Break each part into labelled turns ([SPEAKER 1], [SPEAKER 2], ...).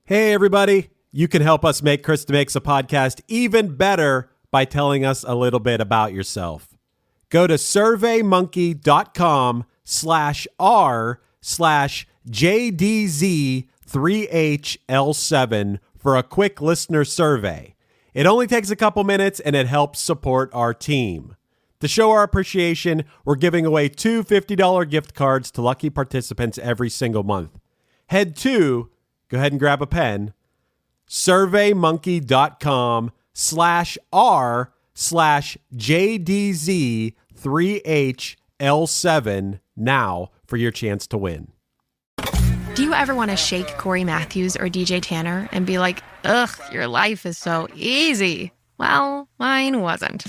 [SPEAKER 1] Hey, everybody. You can help us make Chris DeMakes a podcast even better by telling us a little bit about yourself. Go to surveymonkey.com/r/JDZ3HL7 for a quick listener survey. It only takes a couple minutes and it helps support our team. To show our appreciation, we're giving away 2 $50 gift cards to lucky participants every single month. Head to, go ahead and grab a pen, surveymonkey.com/r/JDZ3HL7 now for your chance to win.
[SPEAKER 2] Do you ever want to shake Corey Matthews or DJ Tanner and be like, ugh, your life is so easy? Well, mine wasn't.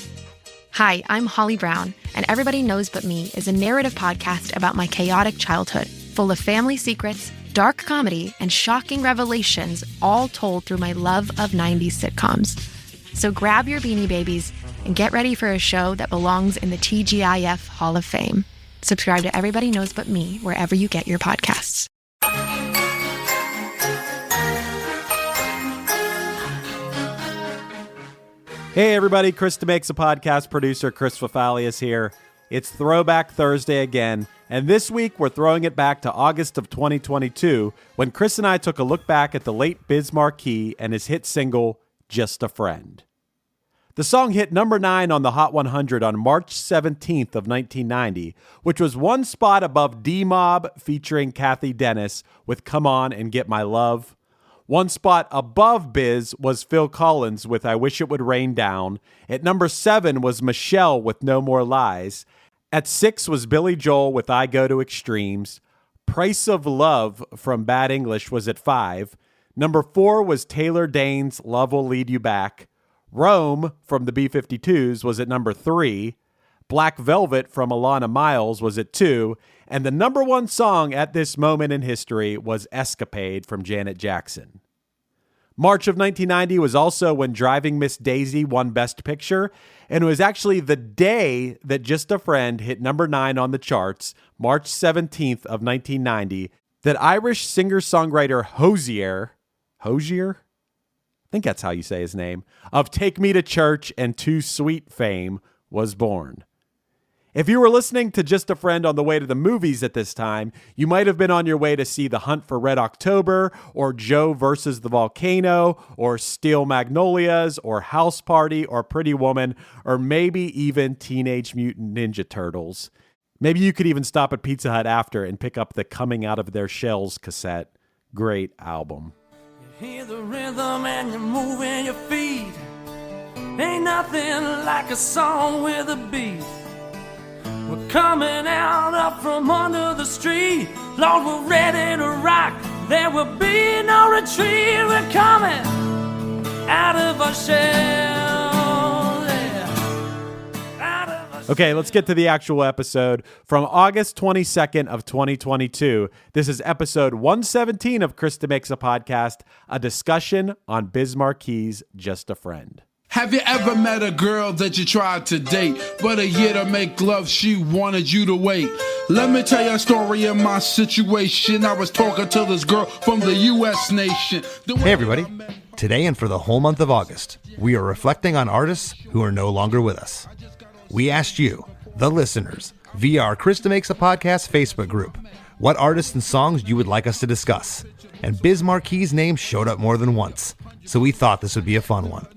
[SPEAKER 2] Hi, I'm Holly Brown, and Everybody Knows But Me is a narrative podcast about my chaotic childhood, full of family secrets, dark comedy, and shocking revelations, all told through my love of 90s sitcoms. So grab your Beanie Babies and get ready for a show that belongs in the TGIF Hall of Fame. Subscribe to Everybody Knows But Me wherever you get your podcasts.
[SPEAKER 1] Hey, everybody. Chris DeMakes a podcast producer, Chris Fafalius here. It's Throwback Thursday again, and this week we're throwing it back to August of 2022 when Chris and I took a look back at the late Biz Markie and his hit single, Just a Friend. The song hit number 9 on the Hot 100 on March 17th of 1990, which was one spot above D-Mob featuring Kathy Dennis with Come On and Get My Love. One spot above Biz was Phil Collins with I Wish It Would Rain Down. At number 7 was Michelle with No More Lies. At 6 was Billy Joel with I Go to Extremes. Price of Love from Bad English was at 5. Number 4 was Taylor Dayne's Love Will Lead You Back. Rome from the B-52s was at number 3. Black Velvet from Alana Miles was at 2. And the number 1 song at this moment in history was Escapade from Janet Jackson. March of 1990 was also when Driving Miss Daisy won Best Picture, and it was actually the day that Just a Friend hit number 9 on the charts, March 17th of 1990, that Irish singer-songwriter Hozier, I think that's how you say his name, of Take Me to Church and Too Sweet fame was born. If you were listening to Just a Friend on the way to the movies at this time, you might have been on your way to see The Hunt for Red October, or Joe versus the Volcano, or Steel Magnolias, or House Party, or Pretty Woman, or maybe even Teenage Mutant Ninja Turtles. Maybe you could even stop at Pizza Hut after and pick up the Coming Out of Their Shells cassette. Great album.
[SPEAKER 3] You hear the rhythm and you're moving your feet. Ain't nothing like a song with a beat. We're coming out up from under the street. Lord, we're ready to rock. There will be no retreat. We're coming out of our shell. Yeah.
[SPEAKER 1] Okay, let's get to the actual episode. From August 22nd of 2022, this is episode 117 of Chris DeMakes a Podcast, a discussion on Biz Markie's Just a Friend.
[SPEAKER 4] Have you ever met a girl that you tried to date, but a year to make love, she wanted you to wait? Let me tell you a story of my situation. I was talking to this girl from the U.S. nation.
[SPEAKER 5] Hey everybody. Today and for the whole month of August, we are reflecting on artists who are no longer with us. We asked you, the listeners, via our Chris DeMakes a Podcast Facebook group, what artists and songs you would like us to discuss. And Biz Markie's name showed up more than once, so we thought this would be a fun one.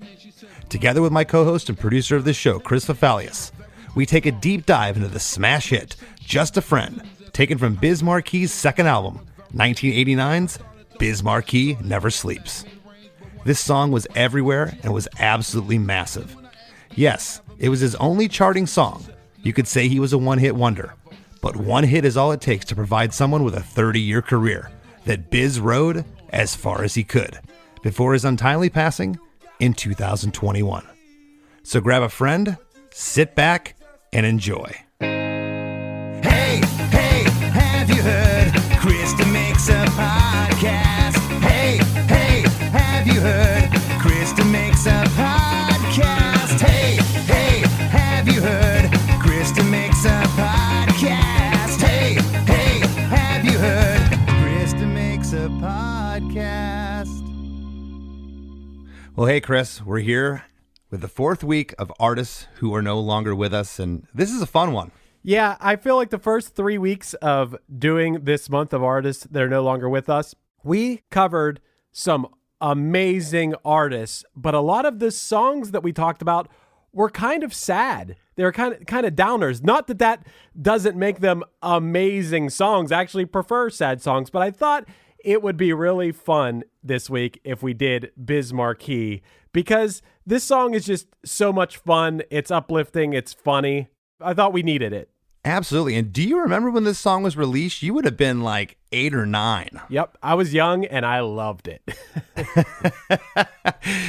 [SPEAKER 5] Together with my co-host and producer of this show, Chris Fafalius, we take a deep dive into the smash hit, Just a Friend, taken from Biz Markie's second album, 1989's Biz Markie Never Sleeps. This song was everywhere and was absolutely massive. Yes, it was his only charting song. You could say he was a one-hit wonder, but one hit is all it takes to provide someone with a 30-year career that Biz rode as far as he could, before his untimely passing in 2021. So grab a friend, sit back, and enjoy.
[SPEAKER 6] Hey, have you heard? Chris DeMakes a Podcast. Hey, have you heard? Chris DeMakes a Podcast. Hey, have you heard? Chris DeMakes a Podcast. Hey, have you heard? Chris DeMakes a Podcast.
[SPEAKER 5] Well, hey, Chris, we're here with the fourth week of artists who are no longer with us, and this is a fun one.
[SPEAKER 1] Yeah, I feel like the first 3 weeks of doing this month of artists that are no longer with us, we covered some amazing artists, but a lot of the songs that we talked about were kind of sad. They were kind of downers. Not that that doesn't make them amazing songs. I actually prefer sad songs, but I thought it would be really fun this week if we did Biz Markie, because this song is just so much fun. It's uplifting. It's funny. I thought we needed it.
[SPEAKER 5] Absolutely. And do you remember when this song was released? You would have been like 8 or 9.
[SPEAKER 1] Yep. I was young and I loved it.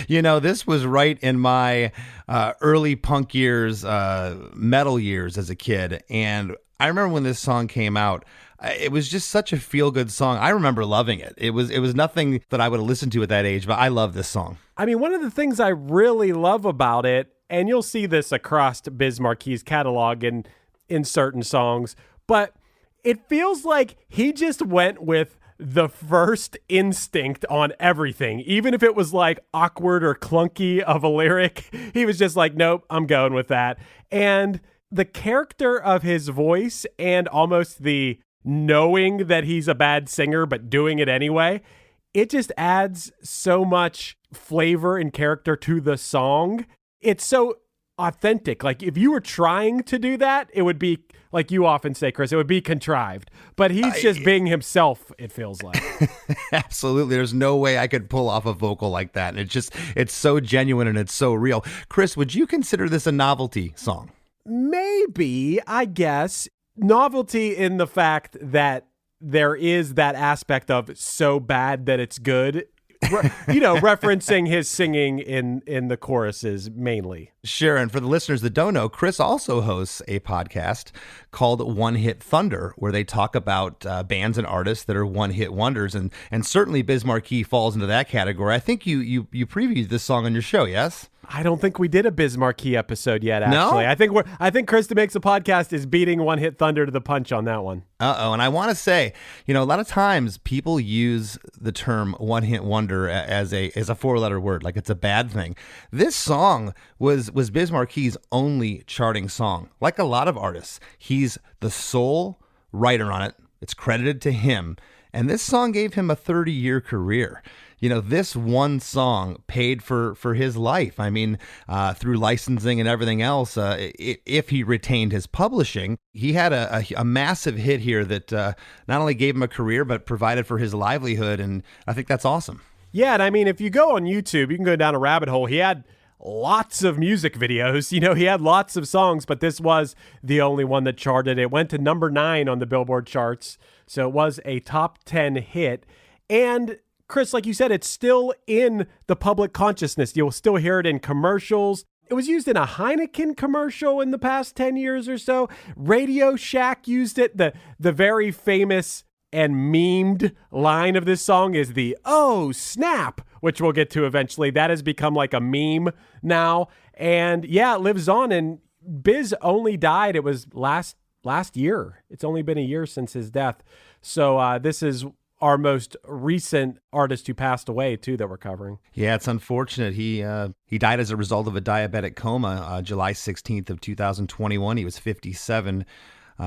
[SPEAKER 5] You know, this was right in my early punk years, metal years as a kid. And I remember when this song came out, it was just such a feel-good song. I remember loving it. It was nothing that I would have listened to at that age, but I love this song.
[SPEAKER 1] I mean, one of the things I really love about it, and you'll see this across Biz Markie's catalog and in certain songs, but it feels like he just went with the first instinct on everything. Even if it was like awkward or clunky of a lyric, he was just like, nope, I'm going with that. And the character of his voice and almost the knowing that he's a bad singer but doing it anyway, it just adds so much flavor and character to the song. It's so authentic. Like if you were trying to do that, it would be, like you often say, Chris, it would be contrived. But he's just being himself, it feels like.
[SPEAKER 5] Absolutely. There's no way I could pull off a vocal like that. And it's so genuine and it's so real. Chris, would you consider this a novelty song?
[SPEAKER 1] Maybe, I guess. Novelty in the fact that there is that aspect of so bad that it's good. Referencing his singing in the choruses mainly.
[SPEAKER 5] Sure. And for the listeners that don't know, Chris also hosts a podcast called One Hit Thunder, where they talk about bands and artists that are one-hit wonders. And certainly Biz Markie falls into that category. I think you previewed this song on your show, yes?
[SPEAKER 1] I don't think we did a Biz Markie episode yet, actually.
[SPEAKER 5] No?
[SPEAKER 1] I think Chris DeMakes a Podcast is beating One Hit Thunder to the punch on that one.
[SPEAKER 5] And I want to say, a lot of times people use the term one-hit wonder as a 4-letter word, like it's a bad thing. This song was Biz Markie's only charting song. Like a lot of artists, he's the sole writer on it. It's credited to him. And this song gave him a 30-year career. This one song paid for his life. I mean, through licensing and everything else, if he retained his publishing, he had a massive hit here that not only gave him a career, but provided for his livelihood. And I think that's awesome.
[SPEAKER 1] Yeah, and I mean, if you go on YouTube, you can go down a rabbit hole. He had lots of music videos. He had lots of songs, but this was the only one that charted. It went to number 9 on the Billboard charts, so it was a top 10 hit. And Chris, like you said, it's still in the public consciousness. You'll still hear it in commercials. It was used in a Heineken commercial in the past 10 years or so. Radio Shack used it. The very famous and memed line of this song is the "oh snap," which we'll get to eventually. That has become like a meme now. And yeah, it lives on. And Biz only died, it was last year. It's only been a year since his death. So this is our most recent artist who passed away too that we're covering.
[SPEAKER 5] Yeah, it's unfortunate. He died as a result of a diabetic coma, July 16th of 2021. He was 57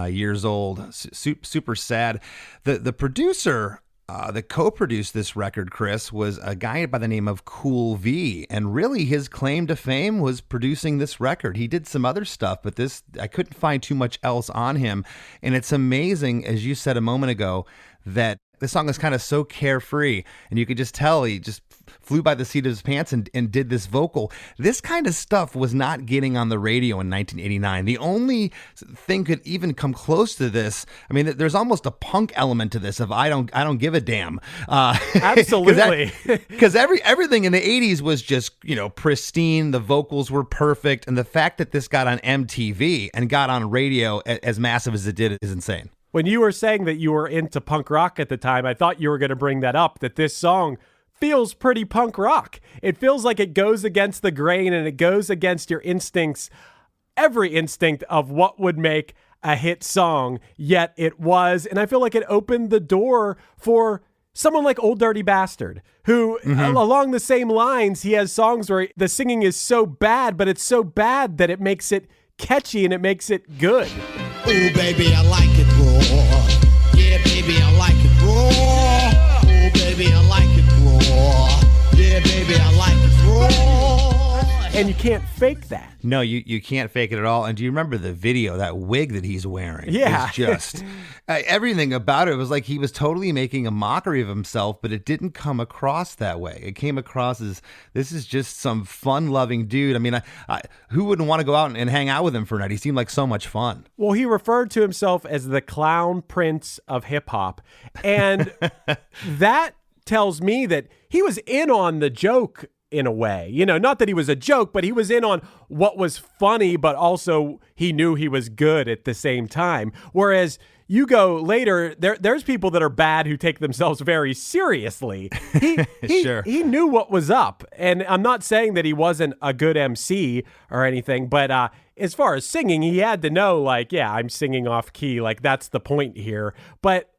[SPEAKER 5] years old. Super sad. The producer that co-produced this record, Chris, was a guy by the name of Cool V, and really his claim to fame was producing this record. He did some other stuff, but this, I couldn't find too much else on him. And it's amazing, as you said a moment ago, that this song is kind of so carefree, and you could just tell he just flew by the seat of his pants and did this vocal. This kind of stuff was not getting on the radio in 1989. The only thing could even come close to this, I mean, there's almost a punk element to this of I don't give a damn.
[SPEAKER 1] Absolutely.
[SPEAKER 5] Because everything in the 80s was just, pristine. The vocals were perfect. And the fact that this got on MTV and got on radio as massive as it did is insane.
[SPEAKER 1] When you were saying that you were into punk rock at the time, I thought you were going to bring that up, that this song feels pretty punk rock. It feels like it goes against the grain and it goes against your instincts, every instinct of what would make a hit song, yet it was. And I feel like it opened the door for someone like Old Dirty Bastard, who along the same lines, he has songs where the singing is so bad, but it's so bad that it makes it catchy and it makes it good.
[SPEAKER 7] Ooh, baby, I like it raw. Yeah, baby, I like it raw. Ooh, baby, I like it raw. Yeah, baby, I like it raw.
[SPEAKER 1] And you can't fake that.
[SPEAKER 5] No, you can't fake it at all. And do you remember the video, that wig that he's wearing?
[SPEAKER 1] Yeah.
[SPEAKER 5] It's just everything about it was like he was totally making a mockery of himself, but it didn't come across that way. It came across as this is just some fun-loving dude. I mean, who wouldn't want to go out and hang out with him for a night? He seemed like so much fun.
[SPEAKER 1] Well, he referred to himself as the clown prince of hip-hop. And that tells me that he was in on the joke in a way. You know, not that he was a joke, but he was in on what was funny, but also he knew he was good at the same time. Whereas you go later, there's people that are bad who take themselves very seriously.
[SPEAKER 5] Sure.
[SPEAKER 1] He knew what was up. And I'm not saying that he wasn't a good MC or anything, but as far as singing, he had to know, like, yeah, I'm singing off key. Like, that's the point here. But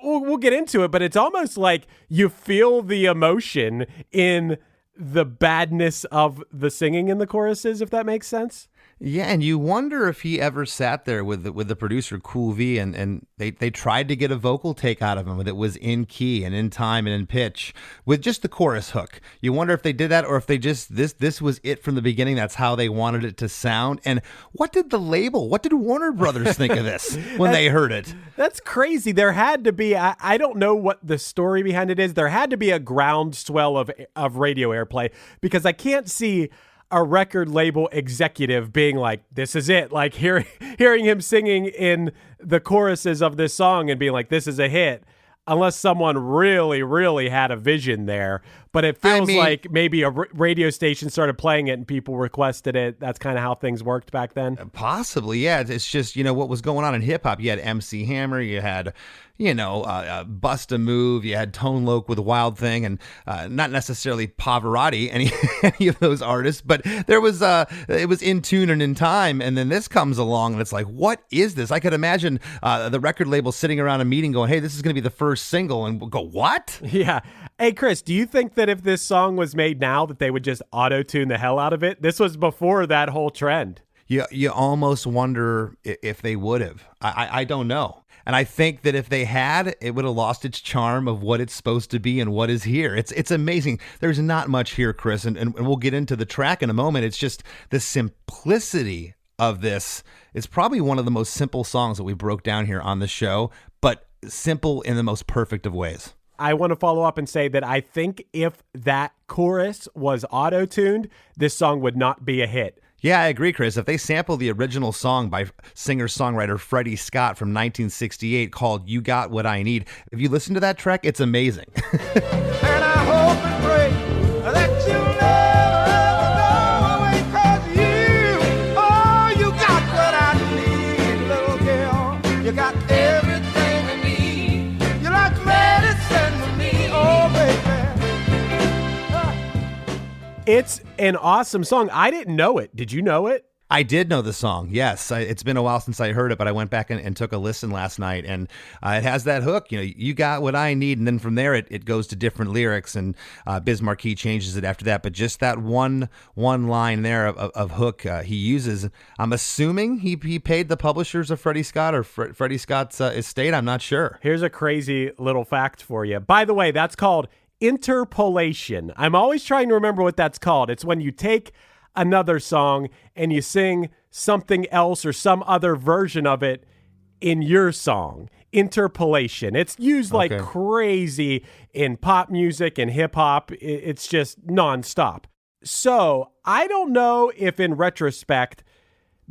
[SPEAKER 1] we'll get into it, but it's almost like you feel the emotion in the badness of the singing in the choruses, if that makes sense.
[SPEAKER 5] Yeah, and you wonder if he ever sat there with the producer Cool V and they tried to get a vocal take out of him that was in key and in time and in pitch with just the chorus hook. You wonder if they did that or if they just this was it from the beginning. That's how they wanted it to sound. And what did Warner Brothers think of this when they heard it?
[SPEAKER 1] That's crazy. There had to be, I don't know what the story behind it is. There had to be a groundswell of radio airplay, because I can't see a record label executive being like, this is it. Like hearing him singing in the choruses of this song and being like, this is a hit, unless someone really, really had a vision there. But it feels like maybe a radio station started playing it and people requested it. That's kind of how things worked back then.
[SPEAKER 5] Possibly, yeah. It's just, what was going on in hip hop. You had MC Hammer, you had, Bust a Move, you had Tone Loc with Wild Thing, and not necessarily Pavarotti, any of those artists, but there was it was in tune and in time. And then this comes along and it's like, what is this? I could imagine the record label sitting around a meeting going, hey, this is going to be the first single, and we'll go, what?
[SPEAKER 1] Yeah. Hey, Chris, do you think that if this song was made now that they would just auto-tune the hell out of it? This was before that whole trend.
[SPEAKER 5] You almost wonder if they would have. I don't know. And I think that if they had, it would have lost its charm of what it's supposed to be and what is here. It's amazing. There's not much here, Chris, and we'll get into the track in a moment. It's just the simplicity of this. It's probably one of the most simple songs that we broke down here on the show, but simple in the most perfect of ways.
[SPEAKER 1] I want to follow up and say that I think if that chorus was auto-tuned, this song would not be a hit.
[SPEAKER 5] Yeah, I agree, Chris. If they sample the original song by singer-songwriter Freddie Scott from 1968 called You Got What I Need, if you listen to that track, it's amazing.
[SPEAKER 7] And I hope and pray that you never ever go away, 'cause you got what I need, little girl. You got everything I need. You're like medicine to me, oh baby.
[SPEAKER 1] It's an awesome song. I didn't know it. Did you know it?
[SPEAKER 5] I did know the song, yes. It's been a while since I heard it, but I went back and took a listen last night, and it has that hook, you got what I need, and then from there it goes to different lyrics, and Biz Markie changes it after that, but just that one line there of hook he uses. I'm assuming he paid the publishers of Freddie Scott or Freddie Scott's estate. I'm not sure.
[SPEAKER 1] Here's a crazy little fact for you. By the way, that's called interpolation. I'm always trying to remember what that's called. It's when you take another song and you sing something else or some other version of it in your song. Interpolation. It's used like crazy in pop music and hip hop. It's just nonstop. So I don't know if in retrospect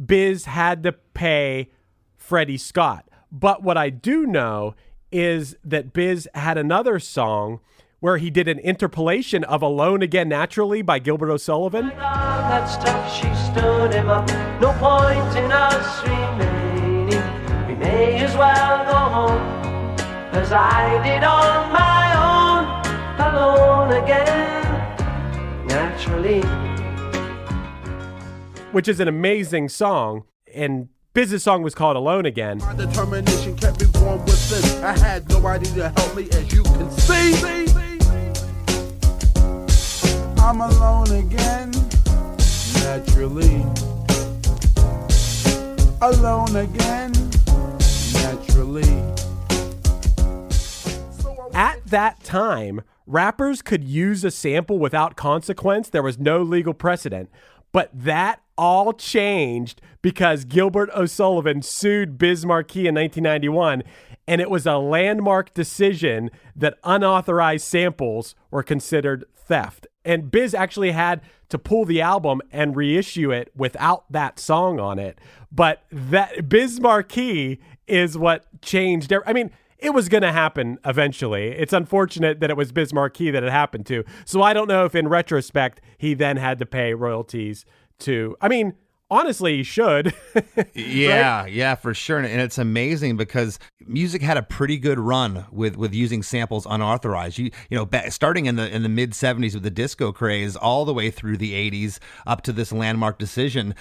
[SPEAKER 1] Biz had to pay Freddie Scott, but what I do know is that Biz had another song where he did an interpolation of Alone Again Naturally by Gilbert O'Sullivan.
[SPEAKER 3] That stuff, she stood him up. No point in us remaining. We may as well go home, as I did on my own. Alone again, naturally.
[SPEAKER 1] Which is an amazing song. And Biz's song was called Alone Again.
[SPEAKER 4] My determination kept me warm within. I had nobody to help me, as you can see. I'm alone again, naturally. Alone again, naturally.
[SPEAKER 1] At that time, rappers could use a sample without consequence. There was no legal precedent. But that all changed because Gilbert O'Sullivan sued Biz Markie in 1991, and it was a landmark decision that unauthorized samples were considered theft. And Biz actually had to pull the album and reissue it without that song on it. But that Biz Markie is what changed. I mean, it was going to happen eventually. It's unfortunate that it was Biz Markie that it happened to. So I don't know if in retrospect he then had to pay royalties to, I mean, honestly, he should.
[SPEAKER 5] Yeah,
[SPEAKER 1] right?
[SPEAKER 5] yeah, for sure. And it's amazing because music had a pretty good run with using samples unauthorized. Starting in the mid 70s with the disco craze, all the way through the 80s up to this landmark decision.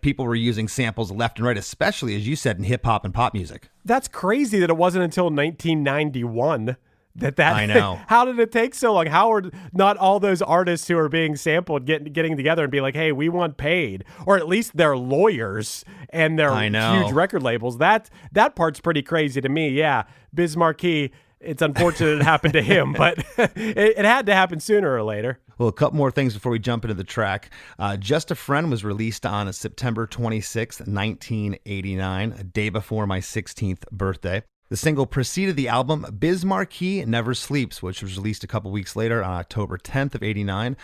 [SPEAKER 5] People were using samples left and right, especially, as you said, in hip hop and pop music.
[SPEAKER 1] That's crazy that it wasn't until 1991 that
[SPEAKER 5] I know.
[SPEAKER 1] How did it take so long? How are not all those artists who are being sampled getting together and be like, hey, we want paid, or at least their lawyers and their huge record labels? That part's pretty crazy to me. Yeah, Biz Markie, it's unfortunate it happened to him, but it had to happen sooner or later.
[SPEAKER 5] Well, a couple more things before we jump into the track. Just a Friend was released on September 26th, 1989, a day before my 16th birthday. The single preceded the album Biz Markie Never Sleeps, which was released a couple weeks later on October 10th of 89.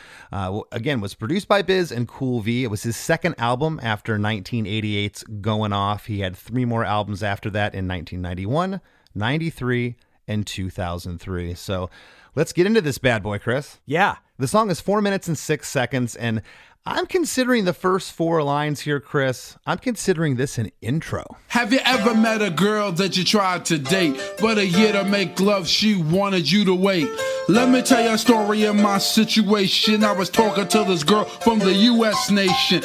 [SPEAKER 5] Again, was produced by Biz and Cool V. It was his second album after 1988's Going Off. He had 3 more albums after that in 1991, 93, and 2003. So let's get into this bad boy, Chris.
[SPEAKER 1] Yeah.
[SPEAKER 5] The song is 4 minutes and 6 seconds, and I'm considering the first 4 lines here, Chris. I'm considering this an intro.
[SPEAKER 4] Have you ever met a girl that you tried to date, but a year to make love, she wanted you to wait? Let me tell you a story of my situation. I was talking to this girl from the U.S. nation.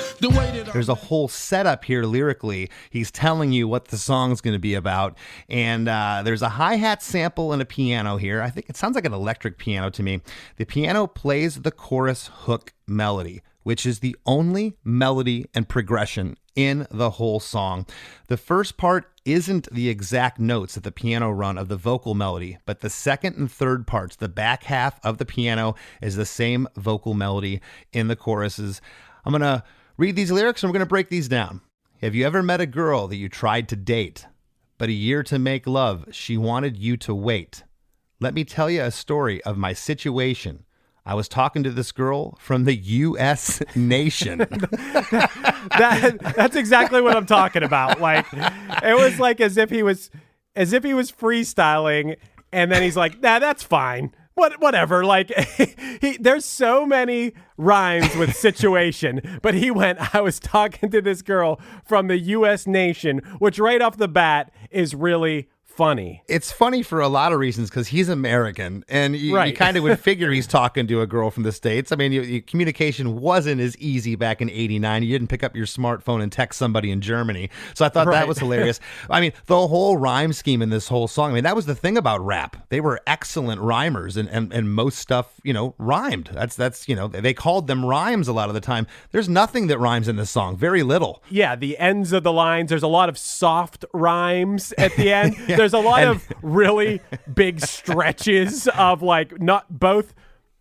[SPEAKER 5] There's a whole setup here lyrically. He's telling you what the song's going to be about. And there's a hi-hat sample and a piano here. I think it sounds like an electric piano to me. The piano plays the chorus hook melody, which is the only melody and progression in the whole song. The first part isn't the exact notes at the piano run of the vocal melody, but the second and third parts, the back half of the piano, is the same vocal melody in the choruses. I'm going to read these lyrics and we're going to break these down. Have you ever met a girl that you tried to date, but a year to make love, she wanted you to wait? Let me tell you a story of my situation. I was talking to this girl from the U.S. nation.
[SPEAKER 1] That's exactly what I'm talking about. Like, it was like as if he was freestyling, and then he's like, "Nah, that's fine. Whatever." Like, there's so many rhymes with situation, but he went, "I was talking to this girl from the U.S. nation," which right off the bat is really funny.
[SPEAKER 5] It's funny for a lot of reasons because he's American, and you kind of would figure he's talking to a girl from the States. I mean, communication wasn't as easy back in '89. You didn't pick up your smartphone and text somebody in Germany. So I thought that was hilarious. I mean, the whole rhyme scheme in this whole song, I mean, that was the thing about rap. They were excellent rhymers, and most stuff, rhymed. That's they called them rhymes a lot of the time. There's nothing that rhymes in this song. Very little.
[SPEAKER 1] Yeah, the ends of the lines, there's a lot of soft rhymes at the end.
[SPEAKER 5] Yeah.
[SPEAKER 1] There's a lot of really big stretches of like not both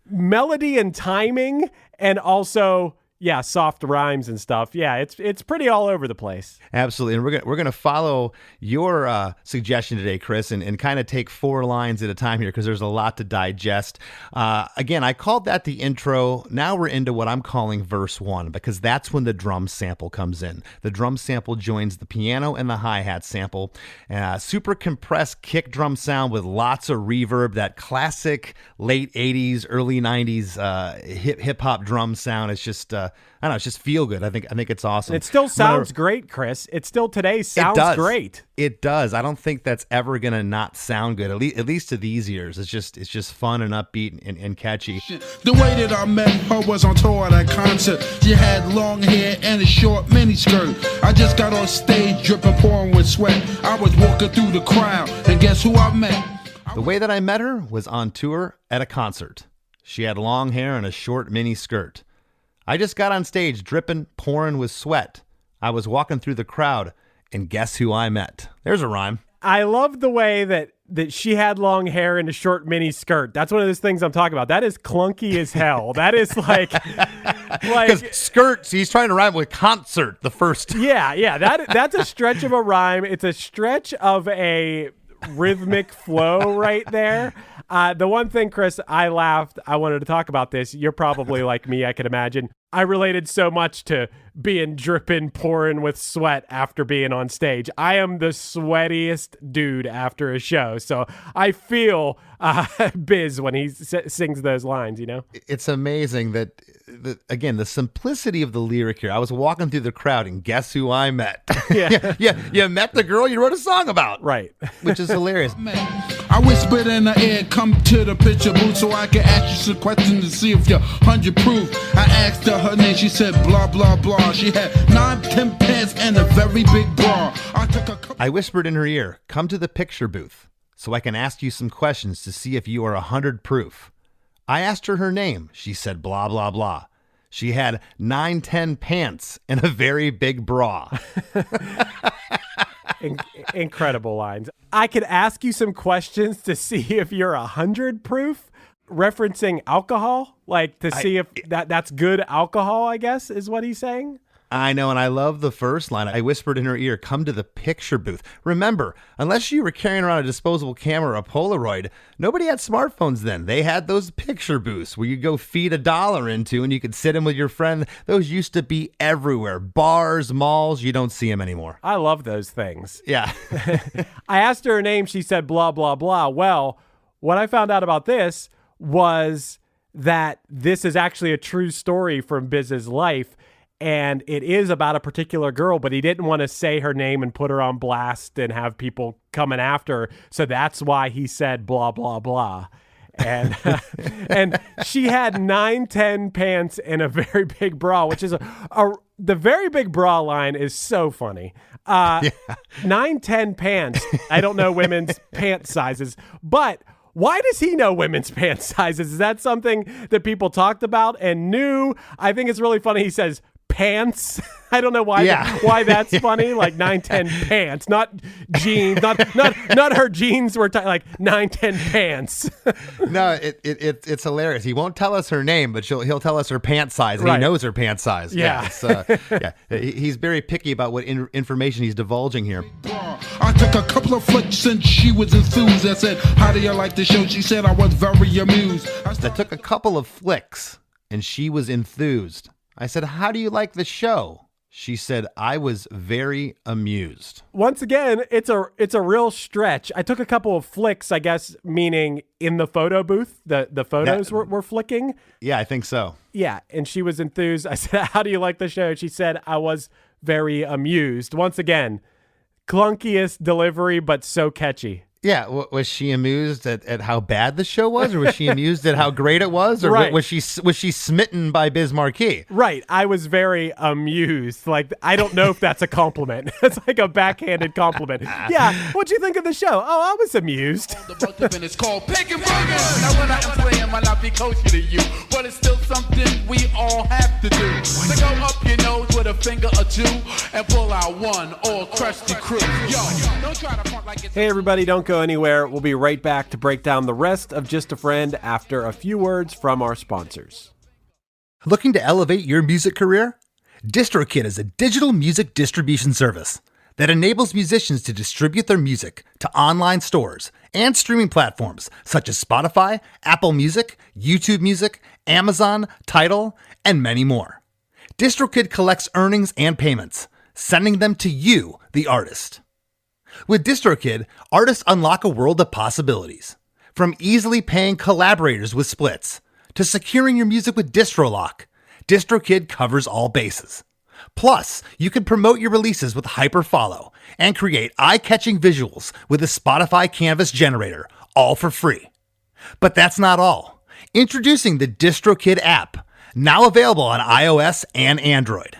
[SPEAKER 1] melody and timing, and also soft rhymes and stuff. Yeah, it's pretty all over the place.
[SPEAKER 5] Absolutely. And we're gonna follow your suggestion today, Chris, and kind of take 4 lines at a time here because there's a lot to digest. Again, I called that the intro. Now we're into what I'm calling verse 1 because that's when the drum sample comes in. The drum sample joins the piano and the hi-hat sample. Super compressed kick drum sound with lots of reverb, that classic late 80s, early 90s hip-hop drum sound. It's just I don't know, it's just feel good. I think it's awesome.
[SPEAKER 1] It still sounds great, Chris. It still today sounds great.
[SPEAKER 5] It does. I don't think that's ever gonna not sound good. At least to these ears, it's just fun and upbeat and catchy.
[SPEAKER 4] The way that I met her was on tour at a concert. She had long hair and a short miniskirt. I just got on stage dripping, pouring with sweat. I was walking through the crowd, and guess who I met?
[SPEAKER 5] The way that I met her was on tour at a concert. She had long hair and a short mini skirt. I just got on stage dripping, pouring with sweat. I was walking through the crowd, and guess who I met? There's a rhyme.
[SPEAKER 1] I love the way that she had long hair and a short mini skirt. That's one of those things I'm talking about. That is clunky as hell. That is like
[SPEAKER 5] skirts. He's trying to rhyme with concert. The first.
[SPEAKER 1] Yeah. That's a stretch of a rhyme. It's a stretch of a rhythmic flow right there. The one thing, Chris, I laughed. I wanted to talk about this. You're probably like me, I can imagine. I related so much to being dripping, pouring with sweat after being on stage. I am the sweatiest dude after a show. So I feel Biz when he sings those lines, you know?
[SPEAKER 5] It's amazing that, again, the simplicity of the lyric here. I was walking through the crowd and guess who I met? Yeah. You met the girl you wrote a song about.
[SPEAKER 1] Right.
[SPEAKER 5] Which is hilarious.
[SPEAKER 4] I whispered in her ear, come to the picture booth so I can ask you some questions to see if you're 100 proof. I asked her name, she said blah, blah, blah. She had 9-10 pants and a very big bra.
[SPEAKER 5] I whispered in her ear, come to the picture booth so I can ask you some questions to see if you are 100 proof. I asked her name. She said blah, blah, blah. She had 9-10 pants and a very big bra.
[SPEAKER 1] Incredible lines. I could ask you some questions to see if you're 100 proof, referencing alcohol, like to see if that's good alcohol, I guess, is what he's saying.
[SPEAKER 5] I know, and I love the first line. I whispered in her ear, come to the picture booth. Remember, unless you were carrying around a disposable camera or a Polaroid, nobody had smartphones then. They had those picture booths where you go feed $1 into and you could sit in with your friend. Those used to be everywhere. Bars, malls, you don't see them anymore.
[SPEAKER 1] I love those things.
[SPEAKER 5] Yeah.
[SPEAKER 1] I asked her name. She said blah, blah, blah. Well, what I found out about this was that this is actually a true story from Biz's life. And it is about a particular girl, but he didn't want to say her name and put her on blast and have people coming after her. So that's why he said blah, blah, blah. And and she had 9-10 pants and a very big bra, which is the very big bra line is so funny. 9-10 pants. I don't know women's pant sizes, but why does he know women's pant sizes? Is that something that people talked about and knew? I think it's really funny. He says pants. I don't know why. Why that's funny. Like 9-10 pants, not jeans. Not her jeans were like 9-10 pants.
[SPEAKER 5] No, it's hilarious. He won't tell us her name, but he'll tell us her pant size, and
[SPEAKER 1] right.
[SPEAKER 5] He knows her pant size.
[SPEAKER 1] Yeah.
[SPEAKER 5] He's very picky about what information he's divulging here.
[SPEAKER 4] I took a couple of flicks and she was enthused. I said, "How do you like the show?" She said, "I was very amused."
[SPEAKER 5] I took a couple of flicks and she was enthused. I said, "How do you like the show?" She said, "I was very amused."
[SPEAKER 1] Once again, it's a real stretch. I took a couple of flicks, I guess, meaning in the photo booth, the photos were flicking.
[SPEAKER 5] Yeah, I think so.
[SPEAKER 1] Yeah, and she was enthused. I said, "How do you like the show?" She said, "I was very amused." Once again, clunkiest delivery, but so catchy.
[SPEAKER 5] Yeah, was she amused at how bad the show was, or was she amused at how great it was, or
[SPEAKER 1] right.
[SPEAKER 5] was she smitten by Biz Markie?
[SPEAKER 1] Right, I was very amused. Like, I don't know if that's a compliment. It's like a backhanded compliment. Yeah, what'd you think of the show? Oh, I was amused.
[SPEAKER 4] It's called Pick and Booger. Now when I am playing, might not be closer to you, but it's still something we all have to do. So go up your nose with a finger or two and pull out one or crush the crew. Yo, don't try to front like it's...
[SPEAKER 1] Hey everybody, don't go anywhere. We'll be right back to break down the rest of Just a Friend after a few words from our sponsors.
[SPEAKER 5] Looking to elevate your music career? DistroKid is a digital music distribution service that enables musicians to distribute their music to online stores and streaming platforms such as Spotify, Apple Music, YouTube Music, Amazon, Tidal, and many more. DistroKid collects earnings and payments, sending them to you, the artist. With DistroKid, artists unlock a world of possibilities. From easily paying collaborators with splits, to securing your music with DistroLock, DistroKid covers all bases. Plus, you can promote your releases with Hyperfollow and create eye-catching visuals with the Spotify Canvas generator, all for free. But that's not all. Introducing the DistroKid app, now available on iOS and Android.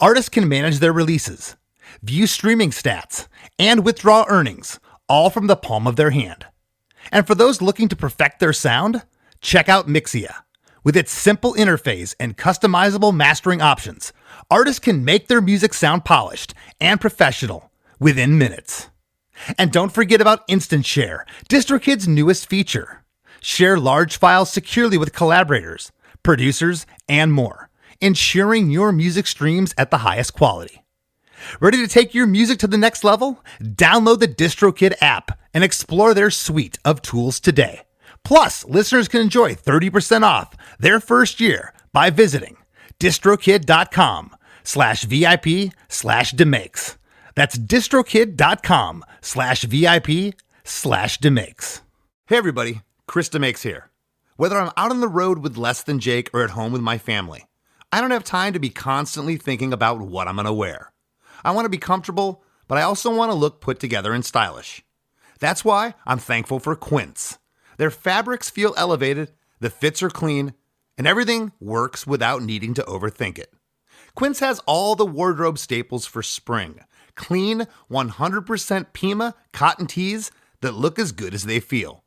[SPEAKER 5] Artists can manage their releases, view streaming stats, and withdraw earnings, all from the palm of their hand. And for those looking to perfect their sound, check out Mixia. With its simple interface and customizable mastering options, artists can make their music sound polished and professional within minutes. And don't forget about Instant Share, DistroKid's newest feature. Share large files securely with collaborators, producers, and more, ensuring your music streams at the highest quality. Ready to take your music to the next level? Download the DistroKid app and explore their suite of tools today. Plus, listeners can enjoy 30% off their first year by visiting distrokid.com/VIP/DeMakes. That's distrokid.com/VIP/DeMakes. Hey everybody, Chris DeMakes here. Whether I'm out on the road with less than Jake or at home with my family, I don't have time to be constantly thinking about what I'm going to wear. I want to be comfortable, but I also want to look put together and stylish. That's why I'm thankful for Quince. Their fabrics feel elevated, the fits are clean, and everything works without needing to overthink it. Quince has all the wardrobe staples for spring. Clean, 100% Pima cotton tees that look as good as they feel.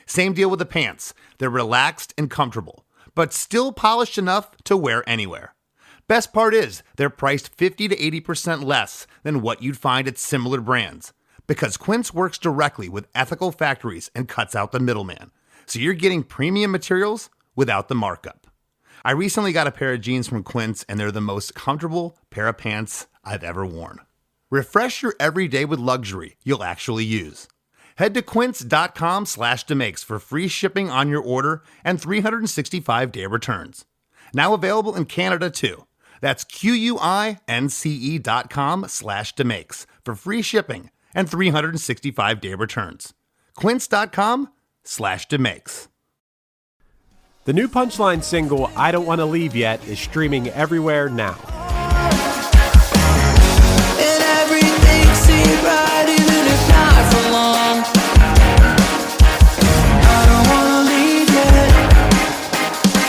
[SPEAKER 5] Same deal with the pants. They're relaxed and comfortable, but still polished enough to wear anywhere. Best part is, they're priced 50 to 80% less than what you'd find at similar brands, because Quince works directly with ethical factories and cuts out the middleman. So you're getting premium materials without the markup. I recently got a pair of jeans from Quince, and they're the most comfortable pair of pants I've ever worn. Refresh your everyday with luxury you'll actually use. Head to quince.com/DeMakes for free shipping on your order and 365-day returns. Now available in Canada too. That's QUINCE.com/DeMakes for free shipping and 365-day returns. Quince.com/DeMakes.
[SPEAKER 1] The new Punchline single, I Don't Want to Leave Yet, is streaming everywhere now.
[SPEAKER 3] And everything seems right, even if not for long. I don't wanna leave yet.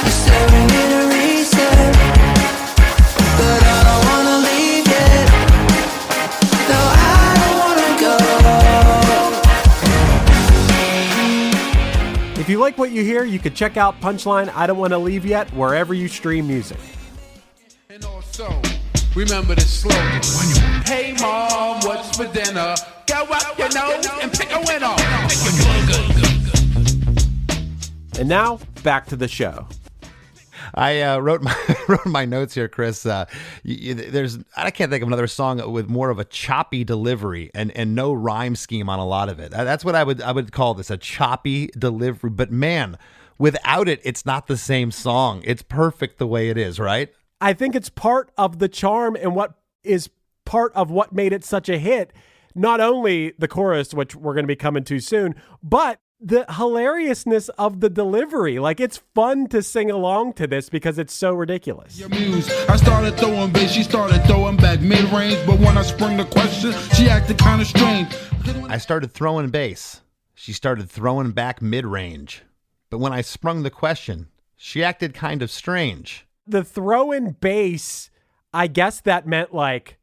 [SPEAKER 3] You're staring in a reset, but I don't wanna leave yet. No, I don't wanna go.
[SPEAKER 1] If you like what you hear, you can check out Punchline, I Don't Want to Leave Yet, wherever you stream music.
[SPEAKER 4] And also, remember the slogan. Hey mom, what's for dinner? Go up your nose and pick a winner.
[SPEAKER 1] And now, back to the show.
[SPEAKER 5] I wrote my notes here, Chris. I can't think of another song with more of a choppy delivery and no rhyme scheme on a lot of it. That's what I would call this, a choppy delivery. But man, without it, it's not the same song. It's perfect the way it is, right?
[SPEAKER 1] I think it's part of the charm and what is part of what made it such a hit. Not only the chorus, which we're going to be coming to soon, but the hilariousness of the delivery. Like, it's fun to sing along to this because it's so ridiculous.
[SPEAKER 4] I started throwing bass, she started throwing back mid-range, but when I sprung the question, she acted kind of strange.
[SPEAKER 5] I started throwing bass. She started throwing back mid-range. But when I sprung the question, she acted kind of strange.
[SPEAKER 1] The throw-in bass, I guess that meant like,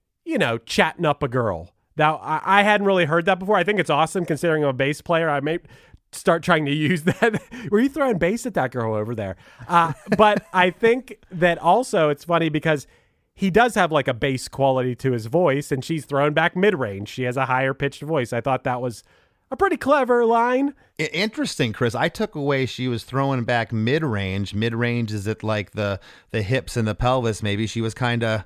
[SPEAKER 1] chatting up a girl. Now, I hadn't really heard that before. I think it's awesome considering I'm a bass player. I may start trying to use that. Were you throwing bass at that girl over there? But I think that also it's funny because he does have like a bass quality to his voice, and she's thrown back mid-range. She has a higher pitched voice. I thought that was a pretty clever line.
[SPEAKER 5] Interesting, Chris. I took away she was throwing back mid-range. Mid-range is at like the hips and the pelvis. Maybe she was kind of,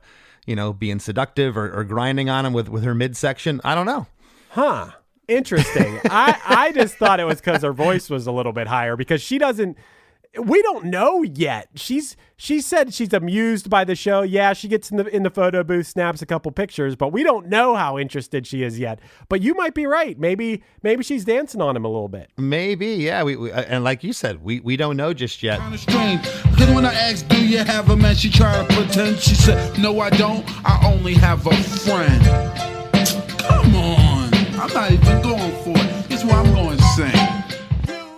[SPEAKER 5] being seductive or grinding on him with her midsection. I don't know.
[SPEAKER 1] Huh. Interesting. I just thought it was because her voice was a little bit higher, because she doesn't, we don't know yet. She said she's amused by the show. Yeah, she gets in the photo booth, snaps a couple pictures, but we don't know how interested she is yet. But you might be right. Maybe she's dancing on him a little bit.
[SPEAKER 5] Maybe, yeah. We and like you said, we don't know just yet.
[SPEAKER 4] Kind of strange, because when I asked, do you have a man, she tried to pretend. She said, no, I don't. I only have a friend. Come on. I'm not even going for it. It's what I'm going to sing.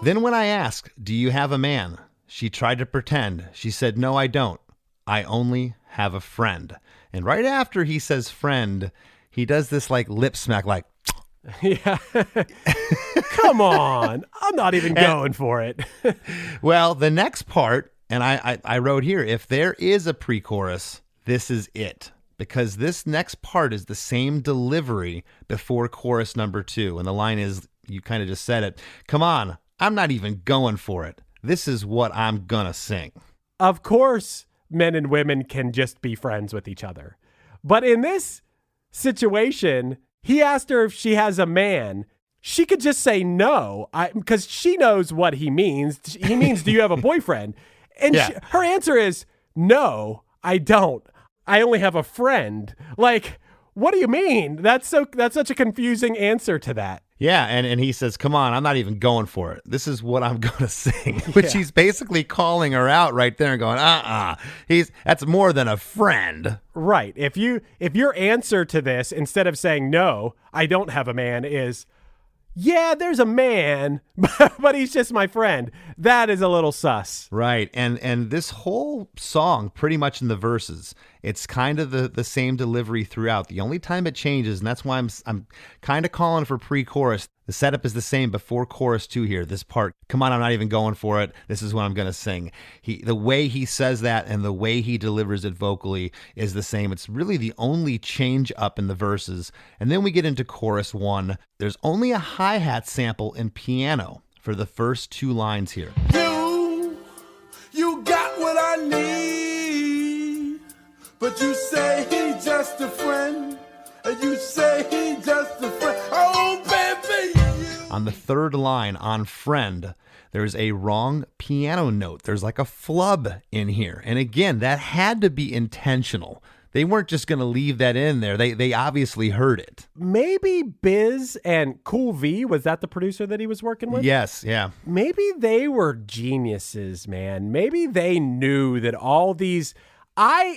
[SPEAKER 5] Then when I asked, do you have a man? She tried to pretend. She said, no, I don't. I only have a friend. And right after he says friend, he does this like lip smack, like,
[SPEAKER 1] yeah. Come on. I'm not even going for it.
[SPEAKER 5] Well, the next part, and I wrote here, if there is a pre-chorus, this is it. Because this next part is the same delivery before chorus number 2. And the line is, you kind of just said it, come on, I'm not even going for it. This is what I'm gonna sing.
[SPEAKER 1] Of course, men and women can just be friends with each other. But in this situation, he asked her if she has a man. She could just say no, because she knows what he means. He means, do you have a boyfriend? And
[SPEAKER 5] yeah.
[SPEAKER 1] Her answer is, no, I don't. I only have a friend. Like, what do you mean? That's such a confusing answer to that.
[SPEAKER 5] Yeah, and he says, come on, I'm not even going for it. This is what I'm going to sing, which he's basically calling her out right there and going, that's more than a friend.
[SPEAKER 1] Right. If your answer to this, instead of saying, no, I don't have a man, is, yeah, there's a man, but he's just my friend, that is a little sus.
[SPEAKER 5] Right. And this whole song, pretty much in the verses, it's kind of the same delivery throughout. The only time it changes, and that's why I'm kind of calling for pre-chorus. The setup is the same before chorus 2 here. This part, come on, I'm not even going for it. This is what I'm going to sing. The way he says that and the way he delivers it vocally is the same. It's really the only change up in the verses. And then we get into chorus 1. There's only a hi-hat sample in piano for the first 2 lines here.
[SPEAKER 7] You got what I need, but you say he's just a friend, and you say he's just a friend. Oh, baby.
[SPEAKER 5] On the 3rd line, on friend, there's a wrong piano note. There's like a flub in here. And again, that had to be intentional. They weren't just going to leave that in there. They obviously heard it.
[SPEAKER 1] Maybe Biz and Cool V, was that the producer that he was working with?
[SPEAKER 5] Yes, yeah.
[SPEAKER 1] Maybe they were geniuses, man. Maybe they knew that all these...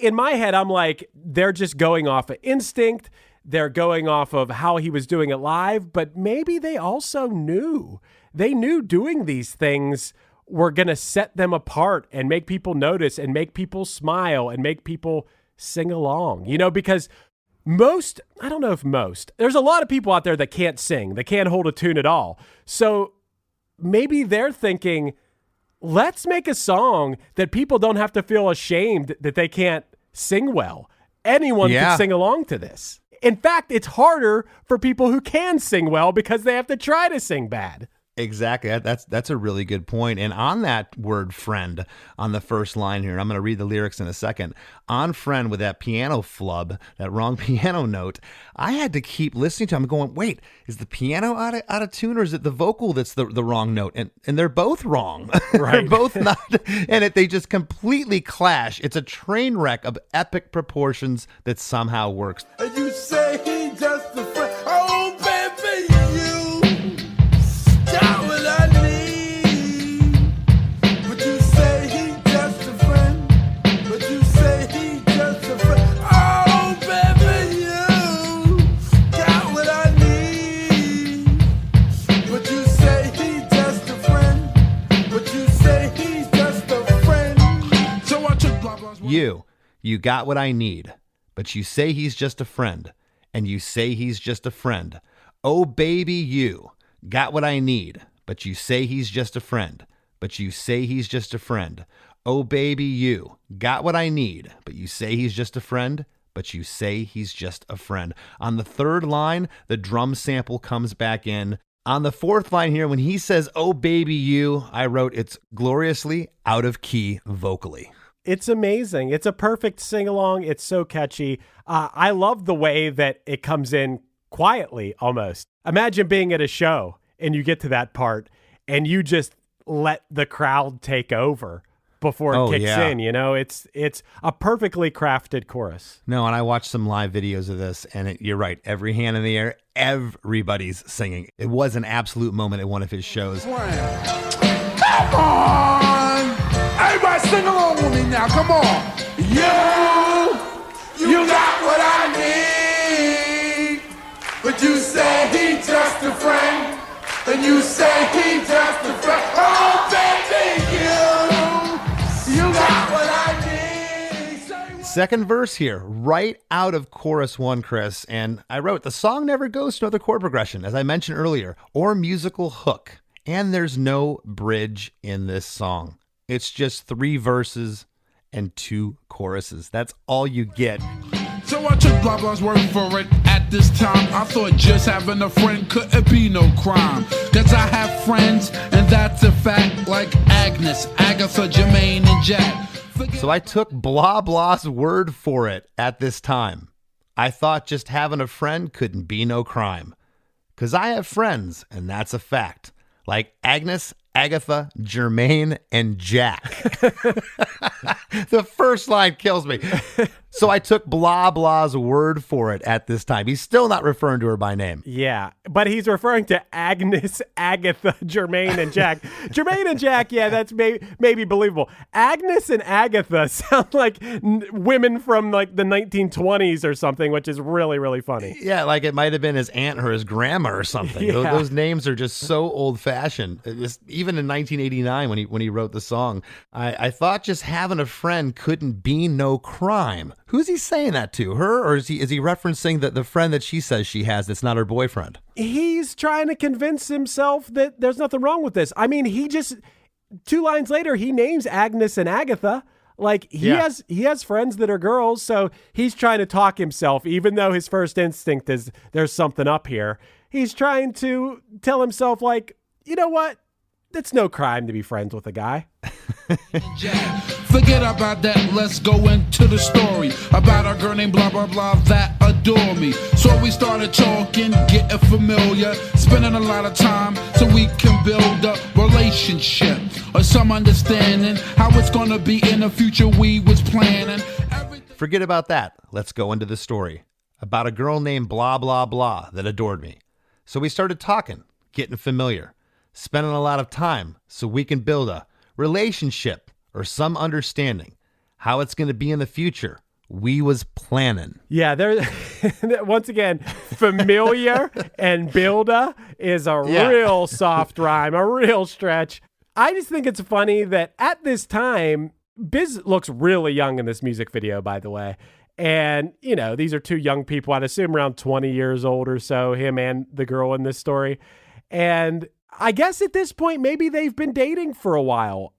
[SPEAKER 1] in my head, I'm like, they're just going off of instinct. They're going off of how he was doing it live. But maybe they also knew. They knew doing these things were going to set them apart and make people notice and make people smile and make people sing along, because I don't know if there's a lot of people out there that can't sing, they can't hold a tune at all. So maybe they're thinking, let's make a song that people don't have to feel ashamed that they can't sing well. Anyone can sing along to this. In fact, it's harder for people who can sing well because they have to try to sing bad.
[SPEAKER 5] Exactly. That's a really good point. And on that word friend, on the first line here, and I'm going to read the lyrics in a second, on friend with that piano flub, that wrong piano note, I had to keep listening to him going, wait, is the piano out of tune or is it the vocal that's the wrong note? And they're both wrong.
[SPEAKER 1] Right.
[SPEAKER 5] They're both not. And they just completely clash. It's a train wreck of epic proportions that somehow works.
[SPEAKER 7] And you say he just a friend. Oh, baby, you got what I need. But you say he just a friend. But you say he just a friend. Oh, baby, you got what I need. But you say he just a friend. But you say he's just a friend. So I took blah, blah, blah.
[SPEAKER 5] You got what I need. But you say he's just a friend. And you say he's just a friend. Oh, baby, you got what I need. But you say he's just a friend. But you say he's just a friend. Oh, baby, you got what I need. But you say he's just a friend. But you say he's just a friend. On the 3rd line, the drum sample comes back in. On the 4th line here, when he says, oh, baby, you, I wrote, it's gloriously out of key vocally.
[SPEAKER 1] It's amazing. It's a perfect sing-along. It's so catchy. I love the way that it comes in quietly almost. Imagine being at a show and you get to that part and you just let the crowd take over before it kicks in. You know, it's a perfectly crafted chorus.
[SPEAKER 5] No, and I watched some live videos of this, and you're right. Every hand in the air, everybody's singing. It was an absolute moment at one of his shows.
[SPEAKER 7] Come on! Everybody sing along with me now. Come on. You got what I need. But you say he just a friend. And you say he just a friend. Oh, baby, you got what I need.
[SPEAKER 5] Second verse here, right out of chorus 1, Chris. And I wrote, the song never goes to another chord progression, as I mentioned earlier, or musical hook. And there's no bridge in this song. It's just 3 verses and 2 choruses. That's all you get.
[SPEAKER 4] So I took blah blah's word for it. At this time, I thought just having a friend couldn't be no crime. Cause I have friends, and that's a fact, like Agnes, Agatha, Jermaine, and Jack.
[SPEAKER 5] So I took blah blah's word for it at this time. I thought just having a friend couldn't be no crime. Cause I have friends, and that's a fact, like Agnes, Agatha, Jermaine, and Jack. The first line kills me. So I took blah blah's word for it at this time. He's still not referring to her by name.
[SPEAKER 1] Yeah, but he's referring to Agnes, Agatha, Jermaine, and Jack. Jermaine and Jack, yeah, that's maybe believable. Agnes and Agatha sound like women from like the 1920s or something, which is really, really funny.
[SPEAKER 5] Yeah, like it might have been his aunt or his grandma or something.
[SPEAKER 1] Yeah.
[SPEAKER 5] Those names are just so old-fashioned. Even in 1989 when he wrote the song, I thought just having a friend couldn't be no crime. Who's he saying that to? Her? Or is he referencing the friend that she says she has that's not her boyfriend?
[SPEAKER 1] He's trying to convince himself that there's nothing wrong with this. I mean, he just 2 lines later, he names Agnes and Agatha. Like he has friends that are girls, so he's trying to talk himself, even though his first instinct is there's something up here. He's trying to tell himself, like, you know what? It's no crime to be friends with a guy.
[SPEAKER 4] Forget about that, let's go into the story about a girl named blah blah blah that adore me. So we started talking, getting familiar, spending a lot of time so we can build a relationship or some understanding how it's gonna be in the future we was planning.
[SPEAKER 5] Forget about that, let's go into the story about a girl named blah blah blah that adored me. So we started talking, getting familiar, spending a lot of time so we can build a relationship or some understanding how it's going to be in the future. We was planning.
[SPEAKER 1] Yeah, there. Once again, familiar and builda is a real soft rhyme, a real stretch. I just think it's funny that at this time, Biz looks really young in this music video, by the way. And, you know, these are 2 young people, I'd assume around 20 years old or so, him and the girl in this story. And I guess at this point, maybe they've been dating for a while.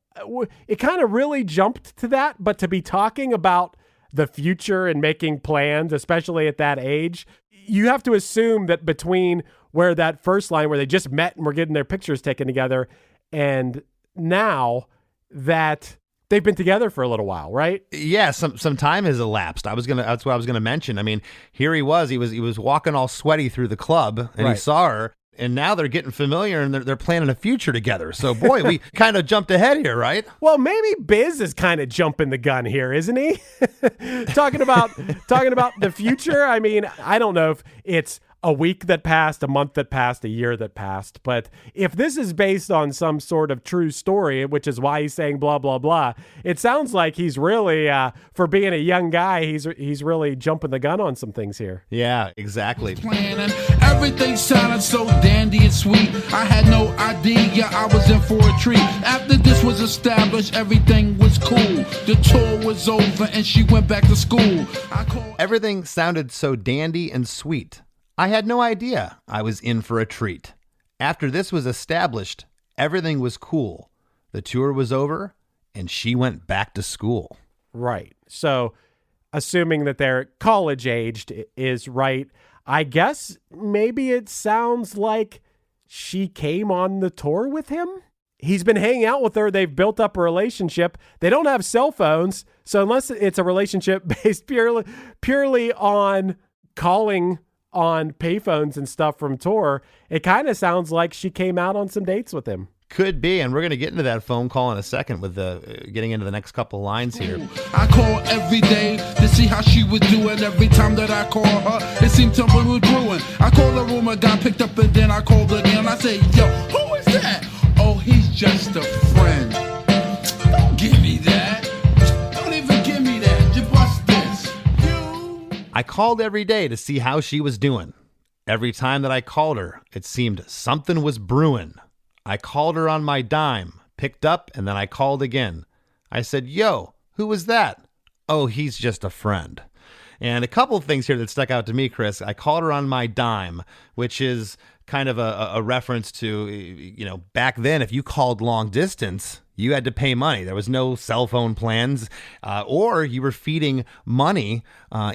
[SPEAKER 1] It kind of really jumped to that, but to be talking about the future and making plans, especially at that age, you have to assume that between where that first line where they just met and were getting their pictures taken together and now that they've been together for a little while, right?
[SPEAKER 5] Yeah, some time has elapsed. That's what I was gonna mention. I mean, here he was walking all sweaty through the club and he saw her. And now they're getting familiar and they're planning a future together. So, boy, we kind of jumped ahead here, right?
[SPEAKER 1] Well, maybe Biz is kind of jumping the gun here, isn't he? talking about the future. I mean, I don't know if it's a week that passed, a month that passed, a year that passed. But if this is based on some sort of true story, which is why he's saying blah, blah, blah, it sounds like he's really, for being a young guy, he's really jumping the gun on some things here.
[SPEAKER 5] Yeah, exactly.
[SPEAKER 4] Planning. Everything sounded so dandy and sweet. I had no idea I was in for a treat. After this was established, everything was cool. The tour was over and she went back to school.
[SPEAKER 5] Everything sounded so dandy and sweet. I had no idea I was in for a treat. After this was established, everything was cool. The tour was over, and she went back to school.
[SPEAKER 1] Right. So, assuming that they're college-aged is right, I guess maybe it sounds like she came on the tour with him? He's been hanging out with her. They've built up a relationship. They don't have cell phones, so unless it's a relationship based purely on calling on payphones and stuff from tour, it kind of sounds like she came out on some dates with him.
[SPEAKER 5] Could be, and we're going to get into that phone call in a second with getting into the next couple lines here.
[SPEAKER 4] I call every day to see how she was doing. Every time that I call her, it seemed something was brewing. I called her room, a guy picked up, and then I called again. I say, yo, who is that? Oh, he's just a friend. Don't give me that. Don't even give me that. You bust this.
[SPEAKER 5] I called every day to see how she was doing. Every time that I called her, it seemed something was brewing. I called her on my dime, picked up, and then I called again. I said, yo, who was that? Oh, he's just a friend. And a couple of things here that stuck out to me, Chris. I called her on my dime, which is kind of a reference to, back then, if you called long distance, you had to pay money. There was no cell phone plans, or you were feeding money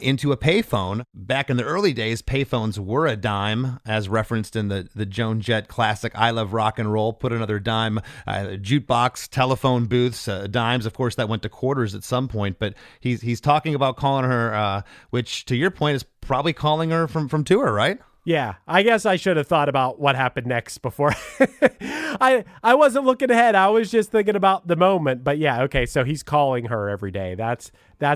[SPEAKER 5] into a payphone. Back in the early days, payphones were a dime, as referenced in the Joan Jett classic I Love Rock and Roll. Put another dime. Jukebox, telephone booths, dimes. Of course, that went to quarters at some point. But he's talking about calling her, which to your point is probably calling her from tour, right?
[SPEAKER 1] Yeah, I guess I should have thought about what happened next before. I wasn't looking ahead. I was just thinking about the moment. But yeah, okay, so he's calling her every day. That's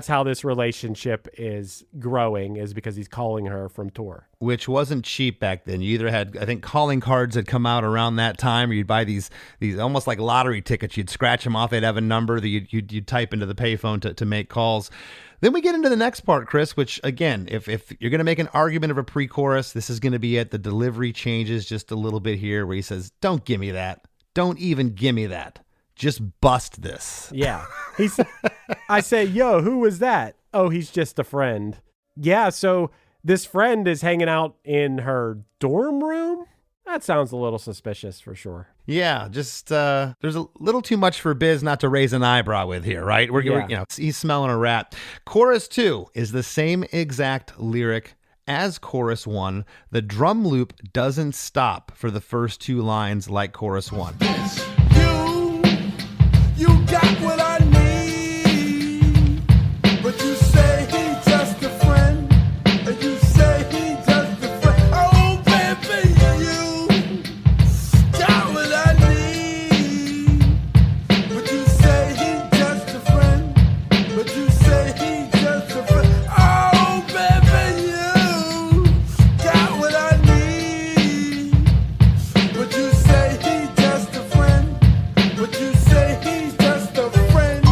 [SPEAKER 1] how this relationship is growing, is because he's calling her from tour.
[SPEAKER 5] Which wasn't cheap back then. You either had, I think, calling cards had come out around that time, or you'd buy these almost like lottery tickets. You'd scratch them off. They'd have a number that you'd type into the payphone to make calls. Then we get into the next part, Chris, which, again, if you're going to make an argument of a pre-chorus, this is going to be it. The delivery changes just a little bit here, where he says, don't give me that. Don't even give me that. Just bust this.
[SPEAKER 1] Yeah. I say, yo, who was that? Oh, he's just a friend. Yeah, so this friend is hanging out in her dorm room? That sounds a little suspicious for sure.
[SPEAKER 5] Yeah, just there's a little too much for Biz not to raise an eyebrow with here, right? He's smelling a rat. Chorus 2 is the same exact lyric as chorus 1. The drum loop doesn't stop for the first two lines like chorus 1.
[SPEAKER 7] You got what I need, but you say he's just a friend, and you say he's just a friend. Oh, baby, you got what I need, but you say he's just a friend, but you say he's just a friend. Oh, baby, you got what I need, but you say he's just a friend, but you say he's just a friend.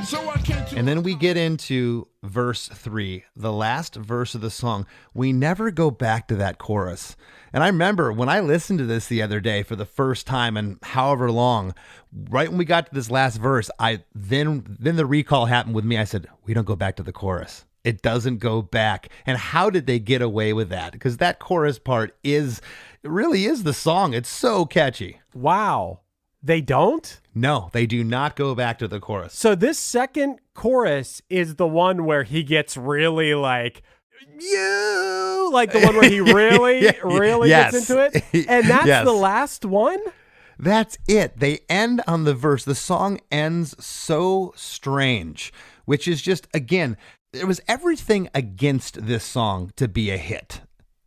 [SPEAKER 7] So I can't.
[SPEAKER 5] And then we get into verse 3, the last verse of the song. We never go back to that chorus. And I remember when I listened to this the other day for the first time in however long, right when we got to this last verse, then the recall happened with me. I said, we don't go back to the chorus. It doesn't go back. And how did they get away with that? Because that chorus part really is the song. It's so catchy.
[SPEAKER 1] Wow. They don't?
[SPEAKER 5] No, they do not go back to the chorus.
[SPEAKER 1] So this second chorus is the one where he gets really like, you, like the one where he really gets into it. And that's the last one?
[SPEAKER 5] That's it. They end on the verse. The song ends so strange, which is just, again, there was everything against this song to be a hit.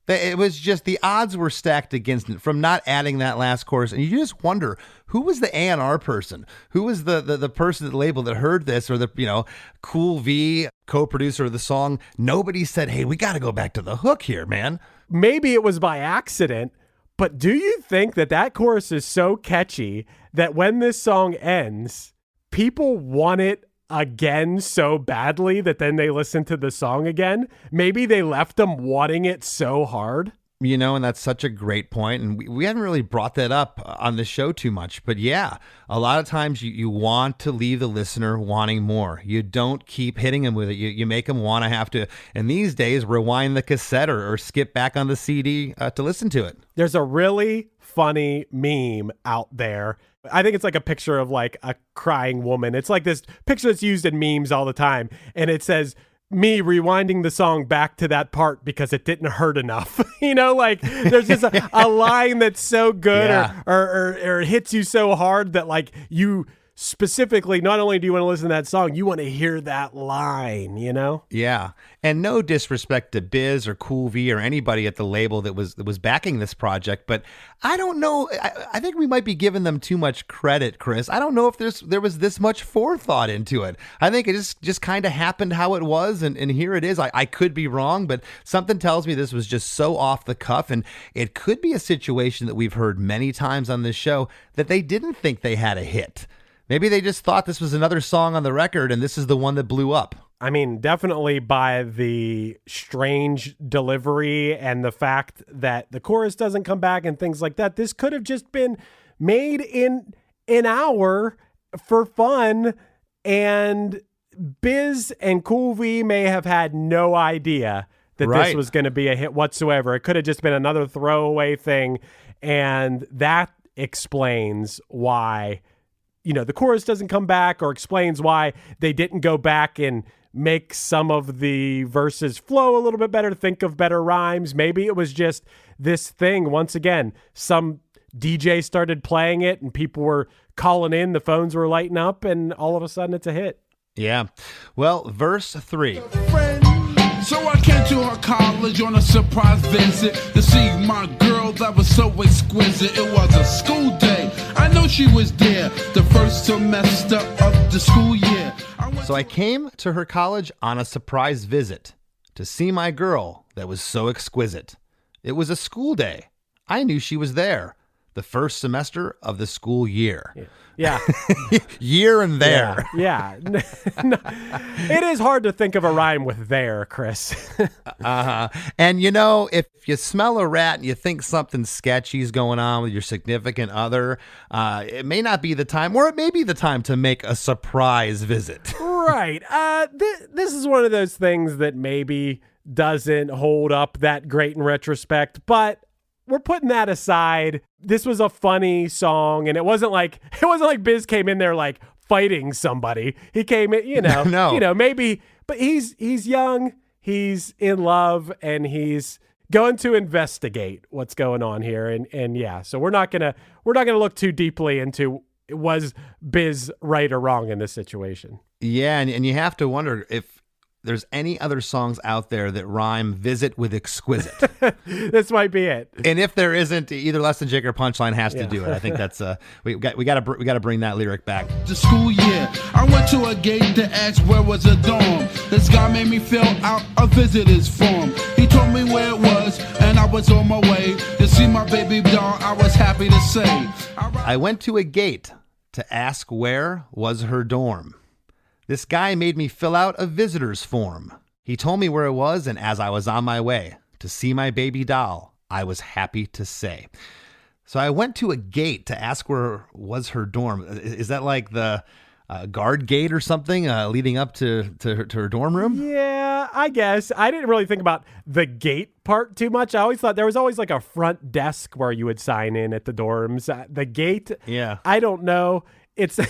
[SPEAKER 5] It was just, the odds were stacked against it from not adding that last chorus. And you just wonder, who was the A&R person? Who was the person at the label that heard this, or the, Cool V, co-producer of the song? Nobody said, hey, we got to go back to the hook here, man.
[SPEAKER 1] Maybe it was by accident, but do you think that chorus is so catchy that when this song ends, people want it again so badly that then they listen to the song again? Maybe they left them wanting it so hard.
[SPEAKER 5] And that's such a great point. And we haven't really brought that up on the show too much. But yeah, a lot of times you want to leave the listener wanting more. You don't keep hitting them with it. You make them want to have to, and these days, rewind the cassette or skip back on the CD to listen to it.
[SPEAKER 1] There's a really funny meme out there. I think it's like a picture of like a crying woman. It's like this picture that's used in memes all the time. And it says, me rewinding the song back to that part because it didn't hurt enough. Like there's just a line that's so good or it hits you so hard that like you specifically, not only do you want to listen to that song, you want to hear that line, you know?
[SPEAKER 5] Yeah. And no disrespect to Biz or Cool V or anybody at the label that was backing this project, but I don't know. I think we might be giving them too much credit, Chris. I don't know if there was this much forethought into it. I think it just kind of happened how it was, and here it is. I could be wrong, but something tells me this was just so off the cuff, and it could be a situation that we've heard many times on this show that they didn't think they had a hit. Maybe they just thought this was another song on the record, and this is the one that blew up.
[SPEAKER 1] I mean, definitely by the strange delivery and the fact that the chorus doesn't come back and things like that. This could have just been made in an hour for fun, and Biz and Cool V may have had no idea that this was going to be a hit whatsoever. It could have just been another throwaway thing, and that explains why, you know, the chorus doesn't come back, or explains why they didn't go back and make some of the verses flow a little bit better, think of better rhymes. Maybe it was just this thing. Once again, some DJ started playing it and people were calling in, the phones were lighting up, and all of a sudden it's a hit.
[SPEAKER 5] Yeah. Well, verse 3.
[SPEAKER 4] So I came to her college on a surprise visit to see my girl that was so exquisite. It was a school day. I know she was there the first semester of the school year.
[SPEAKER 5] So I came to her college on a surprise visit to see my girl that was so exquisite. It was a school day. I knew she was there the first semester of the school year.
[SPEAKER 1] Yeah.
[SPEAKER 5] Year and there.
[SPEAKER 1] Yeah. It is hard to think of a rhyme with there, Chris.
[SPEAKER 5] And, you know, if you smell a rat and you think something sketchy's going on with your significant other, it may not be the time, or it may be the time to make a surprise visit.
[SPEAKER 1] Right. This is one of those things that maybe doesn't hold up that great in retrospect, but we're putting that aside. This was a funny song, and it wasn't like Biz came in there like fighting somebody. He came in,
[SPEAKER 5] No.
[SPEAKER 1] Maybe, but he's young, he's in love, and he's going to investigate what's going on here. And yeah, so we're not gonna look too deeply into was Biz right or wrong in this situation.
[SPEAKER 5] Yeah, and you have to wonder if there's any other songs out there that rhyme visit with exquisite.
[SPEAKER 1] This might be it.
[SPEAKER 5] And if there isn't, either Less Than Jake or Punchline has to do it. I think that's we got to bring that lyric back.
[SPEAKER 4] The school year, I went to a gate to ask where was a dorm. This guy made me fill out a visitor's form. He told me where it was, and I was on my way to see my baby doll. I was happy to say.
[SPEAKER 5] I went to a gate to ask where was her dorm. This guy made me fill out a visitor's form. He told me where it was, and as I was on my way to see my baby doll, I was happy to say. So I went to a gate to ask where was her dorm. Is that like the guard gate or something leading up to her dorm room?
[SPEAKER 1] Yeah, I guess. I didn't really think about the gate part too much. I always thought there was always like a front desk where you would sign in at the dorms. The gate,
[SPEAKER 5] yeah,
[SPEAKER 1] I don't know. It's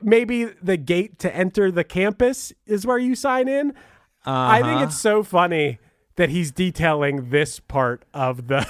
[SPEAKER 1] maybe the gate to enter the campus is where you sign in. I think it's so funny that he's detailing this part of the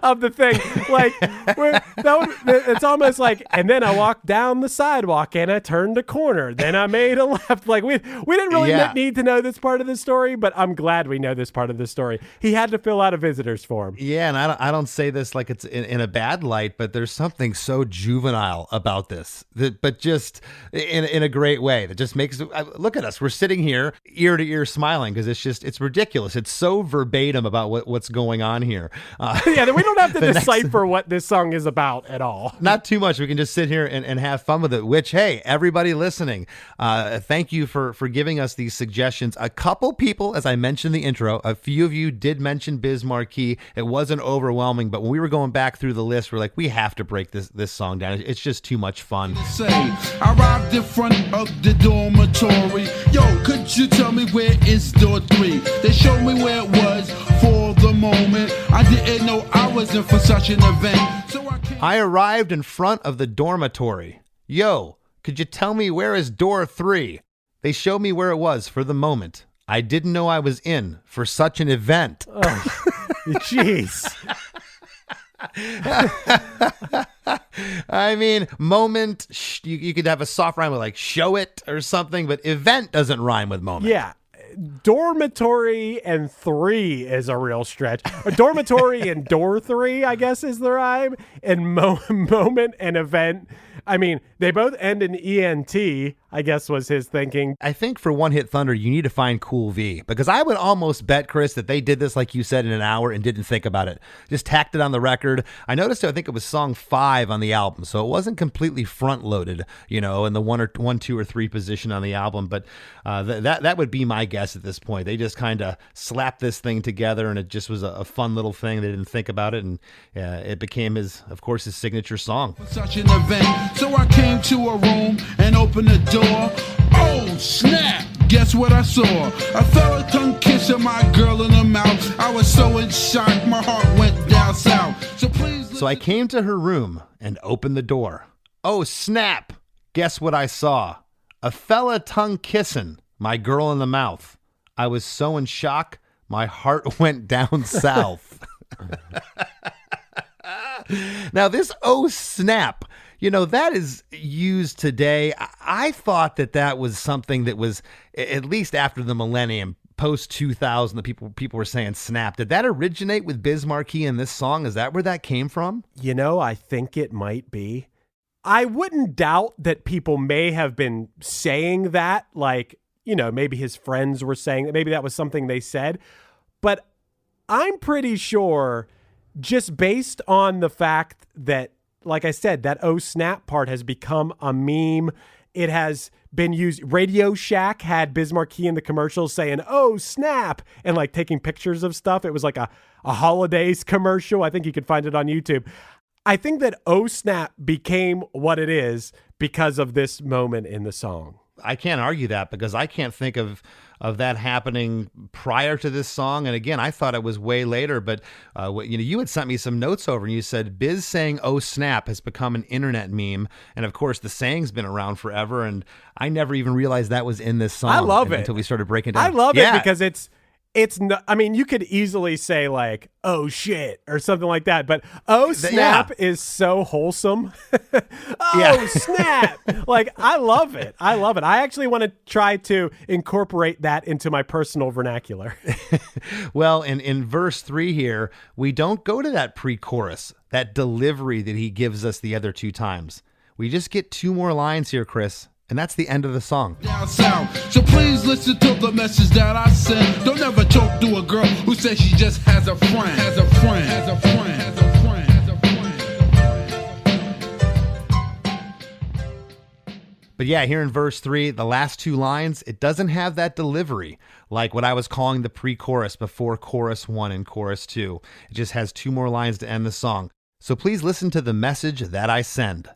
[SPEAKER 1] of the thing. Like, it's almost like, and then I walked down the sidewalk and I turned a corner. Then I made a left. Like, we didn't really need to know this part of the story, but I'm glad we know this part of the story. He had to fill out a visitor's form.
[SPEAKER 5] Yeah, and I don't say this like it's in a bad light, but there's something so juvenile about this, but just in a great way that just makes, look at us. We're sitting here ear to ear smiling because it's ridiculous. It's so verbatim about what's going on here.
[SPEAKER 1] Yeah, we don't have to decipher what this song is about at all.
[SPEAKER 5] Not too much. We can just sit here and have fun with it, which, hey, everybody listening, thank you for giving us these suggestions. A couple people, as I mentioned in the intro, a few of you did mention Biz Markie. It wasn't overwhelming, but when we were going back through the list, we're like, we have to break this song down. It's just too much fun.
[SPEAKER 4] Say, I arrived in front of the dormitory. Yo, could you tell me where is door 3? They showed me where it was for the moment. I didn't know I was in for such an event. So
[SPEAKER 5] I arrived in front of the dormitory. Yo, could you tell me where is door 3? They showed me where it was for the moment. I didn't know I was in for such an event.
[SPEAKER 1] Oh, jeez.
[SPEAKER 5] I mean, moment, you could have a soft rhyme with like show it or something, but event doesn't rhyme with moment.
[SPEAKER 1] Yeah. Dormitory and 3 is a real stretch. A dormitory and door 3, I guess, is the rhyme. And moment and event. I mean, they both end in ENT, I guess was his thinking.
[SPEAKER 5] I think for One Hit Thunder, you need to find Cool V, because I would almost bet, Chris, that they did this, like you said, in an hour and didn't think about it. Just tacked it on the record. I noticed, I think it was song 5 on the album, so it wasn't completely front-loaded, in the 1, 2, or 3 position on the album, but that would be my guess at this point. They just kind of slapped this thing together, and it just was a fun little thing. They didn't think about it, and it became, his signature song.
[SPEAKER 4] Such an event. So I came to a room and opened the door. Oh, snap! Guess what I saw? A fella tongue kissing my girl in the mouth. I was so in shock, my heart went down south.
[SPEAKER 5] So I came to her room and opened the door. Oh, snap! Guess what I saw? A fella tongue kissing my girl in the mouth. I was so in shock, my heart went down south. Now, this oh, snap, that is used today. I thought that was something that was, at least after the millennium, post 2000, the people were saying snap. Did that originate with Biz Markie in this song? Is that where that came from?
[SPEAKER 1] I think it might be. I wouldn't doubt that people may have been saying that, like, maybe his friends were saying that. Maybe that was something they said. But I'm pretty sure, just based on the fact that, like I said, that oh snap part has become a meme. It has been used. Radio Shack had Biz Markie in the commercials saying, oh snap, and like taking pictures of stuff. It was like a holidays commercial. I think you could find it on YouTube. I think that oh snap became what it is because of this moment in the song.
[SPEAKER 5] I can't argue that, because I can't think of that happening prior to this song. And again, I thought it was way later, but you had sent me some notes over and you said Biz saying oh snap has become an internet meme. And of course the saying's been around forever, and I never even realized that was in this song.
[SPEAKER 1] I love it
[SPEAKER 5] until we started breaking it down.
[SPEAKER 1] I love it because it's not, I mean, you could easily say like, oh shit, or something like that. But oh snap is so wholesome. Snap. Like, I love it. I actually want to try to incorporate that into my personal vernacular.
[SPEAKER 5] Well, in verse 3 here, we don't go to that pre-chorus, that delivery that he gives us the other 2 times. We just get 2 more lines here, Chris. And that's the end of the song.
[SPEAKER 4] Down south. So please listen to the message that I sent. Don't ever talk to a girl who says she just has a friend. Has a friend. Has a friend. Has a friend. Has a friend.
[SPEAKER 5] But yeah, here in verse 3, the last 2 lines, it doesn't have that delivery like what I was calling the pre-chorus before chorus 1 and chorus 2. It just has 2 more lines to end the song. So please listen to the message that I send.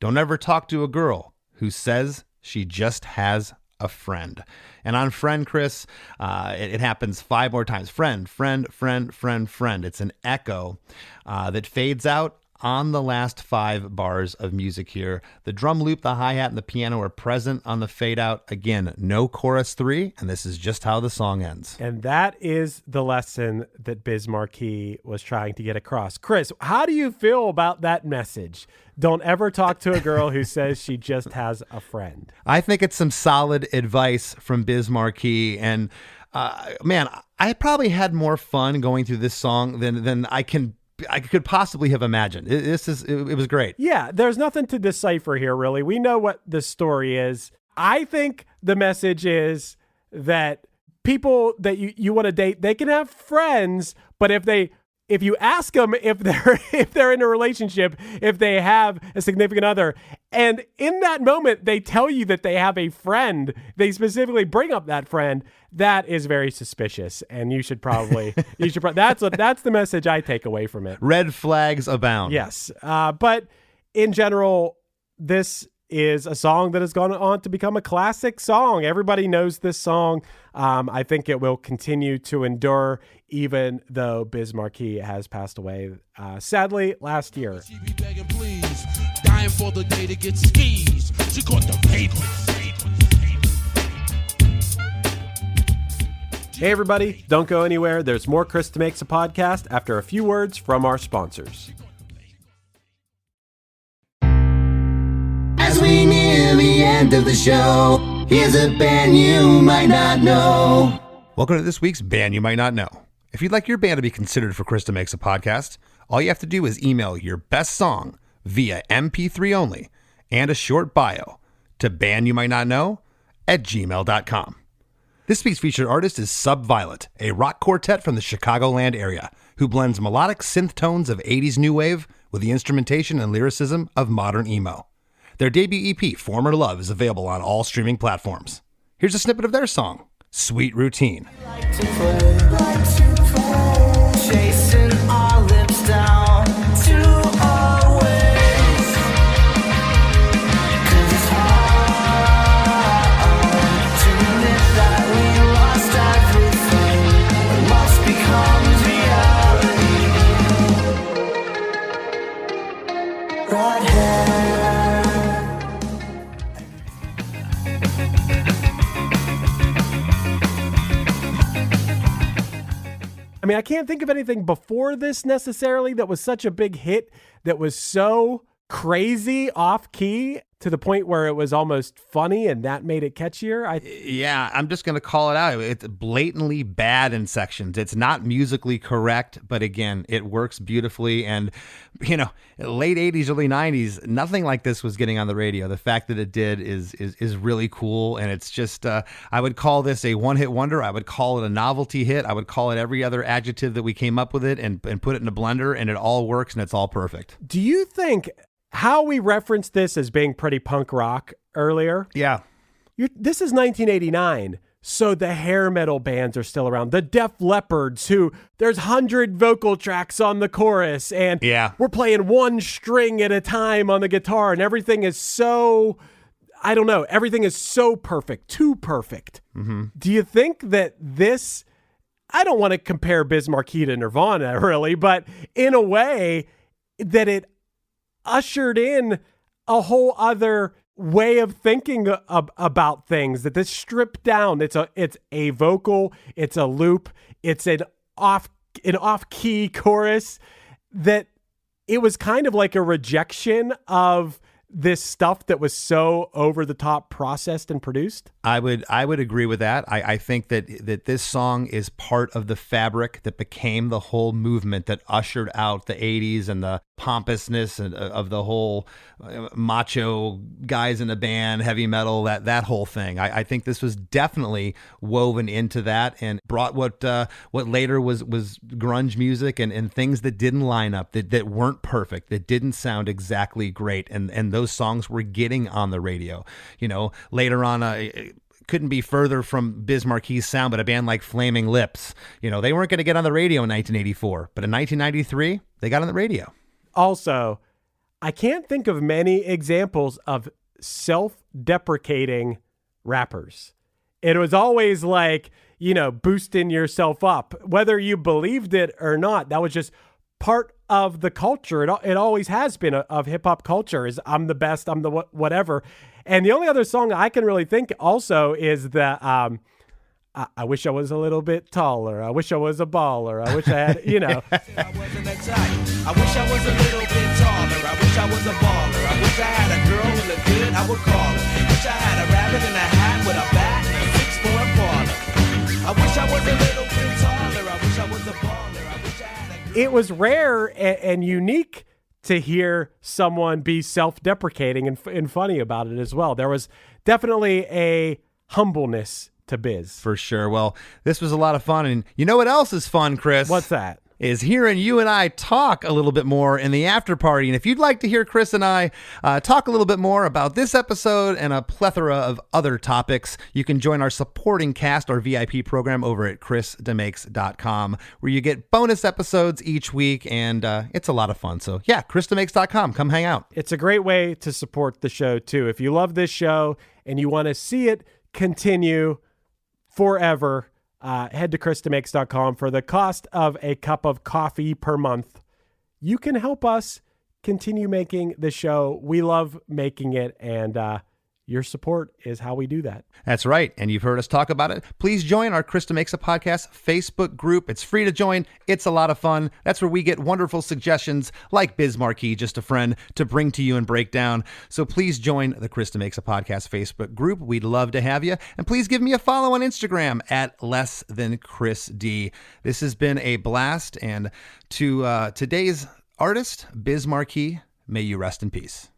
[SPEAKER 5] Don't ever talk to a girl who says she just has a friend. And on friend, Chris, it happens 5 more times. Friend, friend, friend, friend, friend. It's an echo that fades out on the last 5 bars of music here. The drum loop, the hi-hat, and the piano are present on the fade out. Again, no chorus 3, and this is just how the song ends.
[SPEAKER 1] And that is the lesson that Biz Markie was trying to get across. Chris, how do you feel about that message? Don't ever talk to a girl who says she just has a friend.
[SPEAKER 5] I think it's some solid advice from Biz Markie, and man, I probably had more fun going through this song than I could possibly have imagined. It was great.
[SPEAKER 1] Yeah, there's nothing to decipher here, really. We know what the story is. I think the message is that people that you want to date, they can have friends, but if you ask them if they're in a relationship, if they have a significant other, and in that moment they tell you that they have a friend, they specifically bring up that friend, that is very suspicious, and you should probably that's the message I take away from it.
[SPEAKER 5] Red flags abound.
[SPEAKER 1] Yes, but in general, this is a song that has gone on to become a classic song. Everybody knows this song. I think it will continue to endure, even though Biz Markie has passed away, sadly, last year.
[SPEAKER 4] She be begging, please, dying for the day to get skis. She caught the papers.
[SPEAKER 1] Hey everybody, don't go anywhere. There's more Chris DeMakes a Podcast after a few words from our sponsors.
[SPEAKER 6] near the end of the show. Here's a band you might not know.
[SPEAKER 5] Welcome to this week's Band You Might Not Know. If you'd like your band to be considered for Chris DeMakes a Podcast, all you have to do is email your best song via MP3 only and a short bio to bandyoumightnotknow@gmail.com. This week's featured artist is Subviolet, a rock quartet from the Chicagoland area who blends melodic synth tones of 80s new wave with the instrumentation and lyricism of modern emo. Their debut EP, Former Love, is available on all streaming platforms. Here's a snippet of their song, Sweet Routine.
[SPEAKER 6] Chasing our lips down to our ways. 'Cause it's hard to admit that we lost everything when loss becomes reality. Red hair.
[SPEAKER 1] I mean, I can't think of anything before this necessarily that was such a big hit, that was so crazy off key to the point where it was almost funny, and that made it catchier.
[SPEAKER 5] Yeah, I'm just going to call it out. It's blatantly bad in sections. It's not musically correct, but again, it works beautifully. And, you know, late 80s, early 90s, nothing like this was getting on the radio. The fact that it did is really cool. And it's just, I would call this a one-hit wonder. I would call it a novelty hit. I would call it every other adjective that we came up with it and put it in a blender, and it all works and it's all perfect.
[SPEAKER 1] Do you think how we referenced this as being pretty punk rock earlier?
[SPEAKER 5] Yeah.
[SPEAKER 1] This is 1989, so the hair metal bands are still around. The Def Leppards, who there's 100 vocal tracks on the chorus, and we're playing one string at a time on the guitar, and everything is so, I don't know, everything is so perfect, too perfect. Mm-hmm. Do you think that this, I don't want to compare Biz Markie to Nirvana, really, but in a way that it ushered in a whole other way of thinking about things, that this stripped down, it's a vocal, it's a loop, it's an off key chorus, that it was kind of like a rejection of this stuff that was so over the top processed and produced?
[SPEAKER 5] I would agree with that. I think that this song is part of the fabric that became the whole movement that ushered out the 80s and the pompousness of the whole macho guys in the band, heavy metal, that whole thing. I think this was definitely woven into that and brought what later was grunge music and things that didn't line up, that weren't perfect, that didn't sound exactly great, and those songs were getting on the radio. You know, later on, couldn't be further from Biz Markie's sound, but a band like Flaming Lips, you know, they weren't going to get on the radio in 1984, but in 1993, they got on the radio.
[SPEAKER 1] Also, I can't think of many examples of self-deprecating rappers. It was always like, you know, boosting yourself up, whether you believed it or not. That was just part of the culture. It always has been of hip hop culture, is I'm the best, I'm the whatever. And the only other song I can really think also is the I wish I was a little bit taller. I wish I was a baller. I wish I had, you know.
[SPEAKER 3] I wasn't that type. I wish I was a little bit taller. I wish I was a baller. I wish I had a girl who looked good, I would call her. Wish I had a rabbit in a hat with a bat and a 6'4" baller. I wish I was a little bit taller. I wish I was a baller. I wish I had a girl.
[SPEAKER 1] It was rare and unique to hear someone be self-deprecating and funny about it as well. There was definitely a humbleness to Biz.
[SPEAKER 5] For sure. Well, this was a lot of fun. And you know what else is fun, Chris?
[SPEAKER 1] What's that?
[SPEAKER 5] Is hearing you and I talk a little bit more in the after party. And if you'd like to hear Chris and I talk a little bit more about this episode and a plethora of other topics, you can join our supporting cast, our VIP program, over at chrisdemakes.com, where you get bonus episodes each week, and it's a lot of fun. So yeah, chrisdemakes.com. Come hang out.
[SPEAKER 1] It's a great way to support the show, too. If you love this show and you want to see it continue forever, head to chrisdemakes.com. For the cost of a cup of coffee per month, you can help us continue making the show. We love making it, and your support is how we do that.
[SPEAKER 5] That's right. And you've heard us talk about it. Please join our Krista Makes a Podcast Facebook group. It's free to join. It's a lot of fun. That's where we get wonderful suggestions like Biz Markie, just a friend, to bring to you and break down. So please join the Krista Makes a Podcast Facebook group. We'd love to have you. And please give me a follow on Instagram at @LessThanChrisD. This has been a blast. And to today's artist, Biz Markie, may you rest in peace.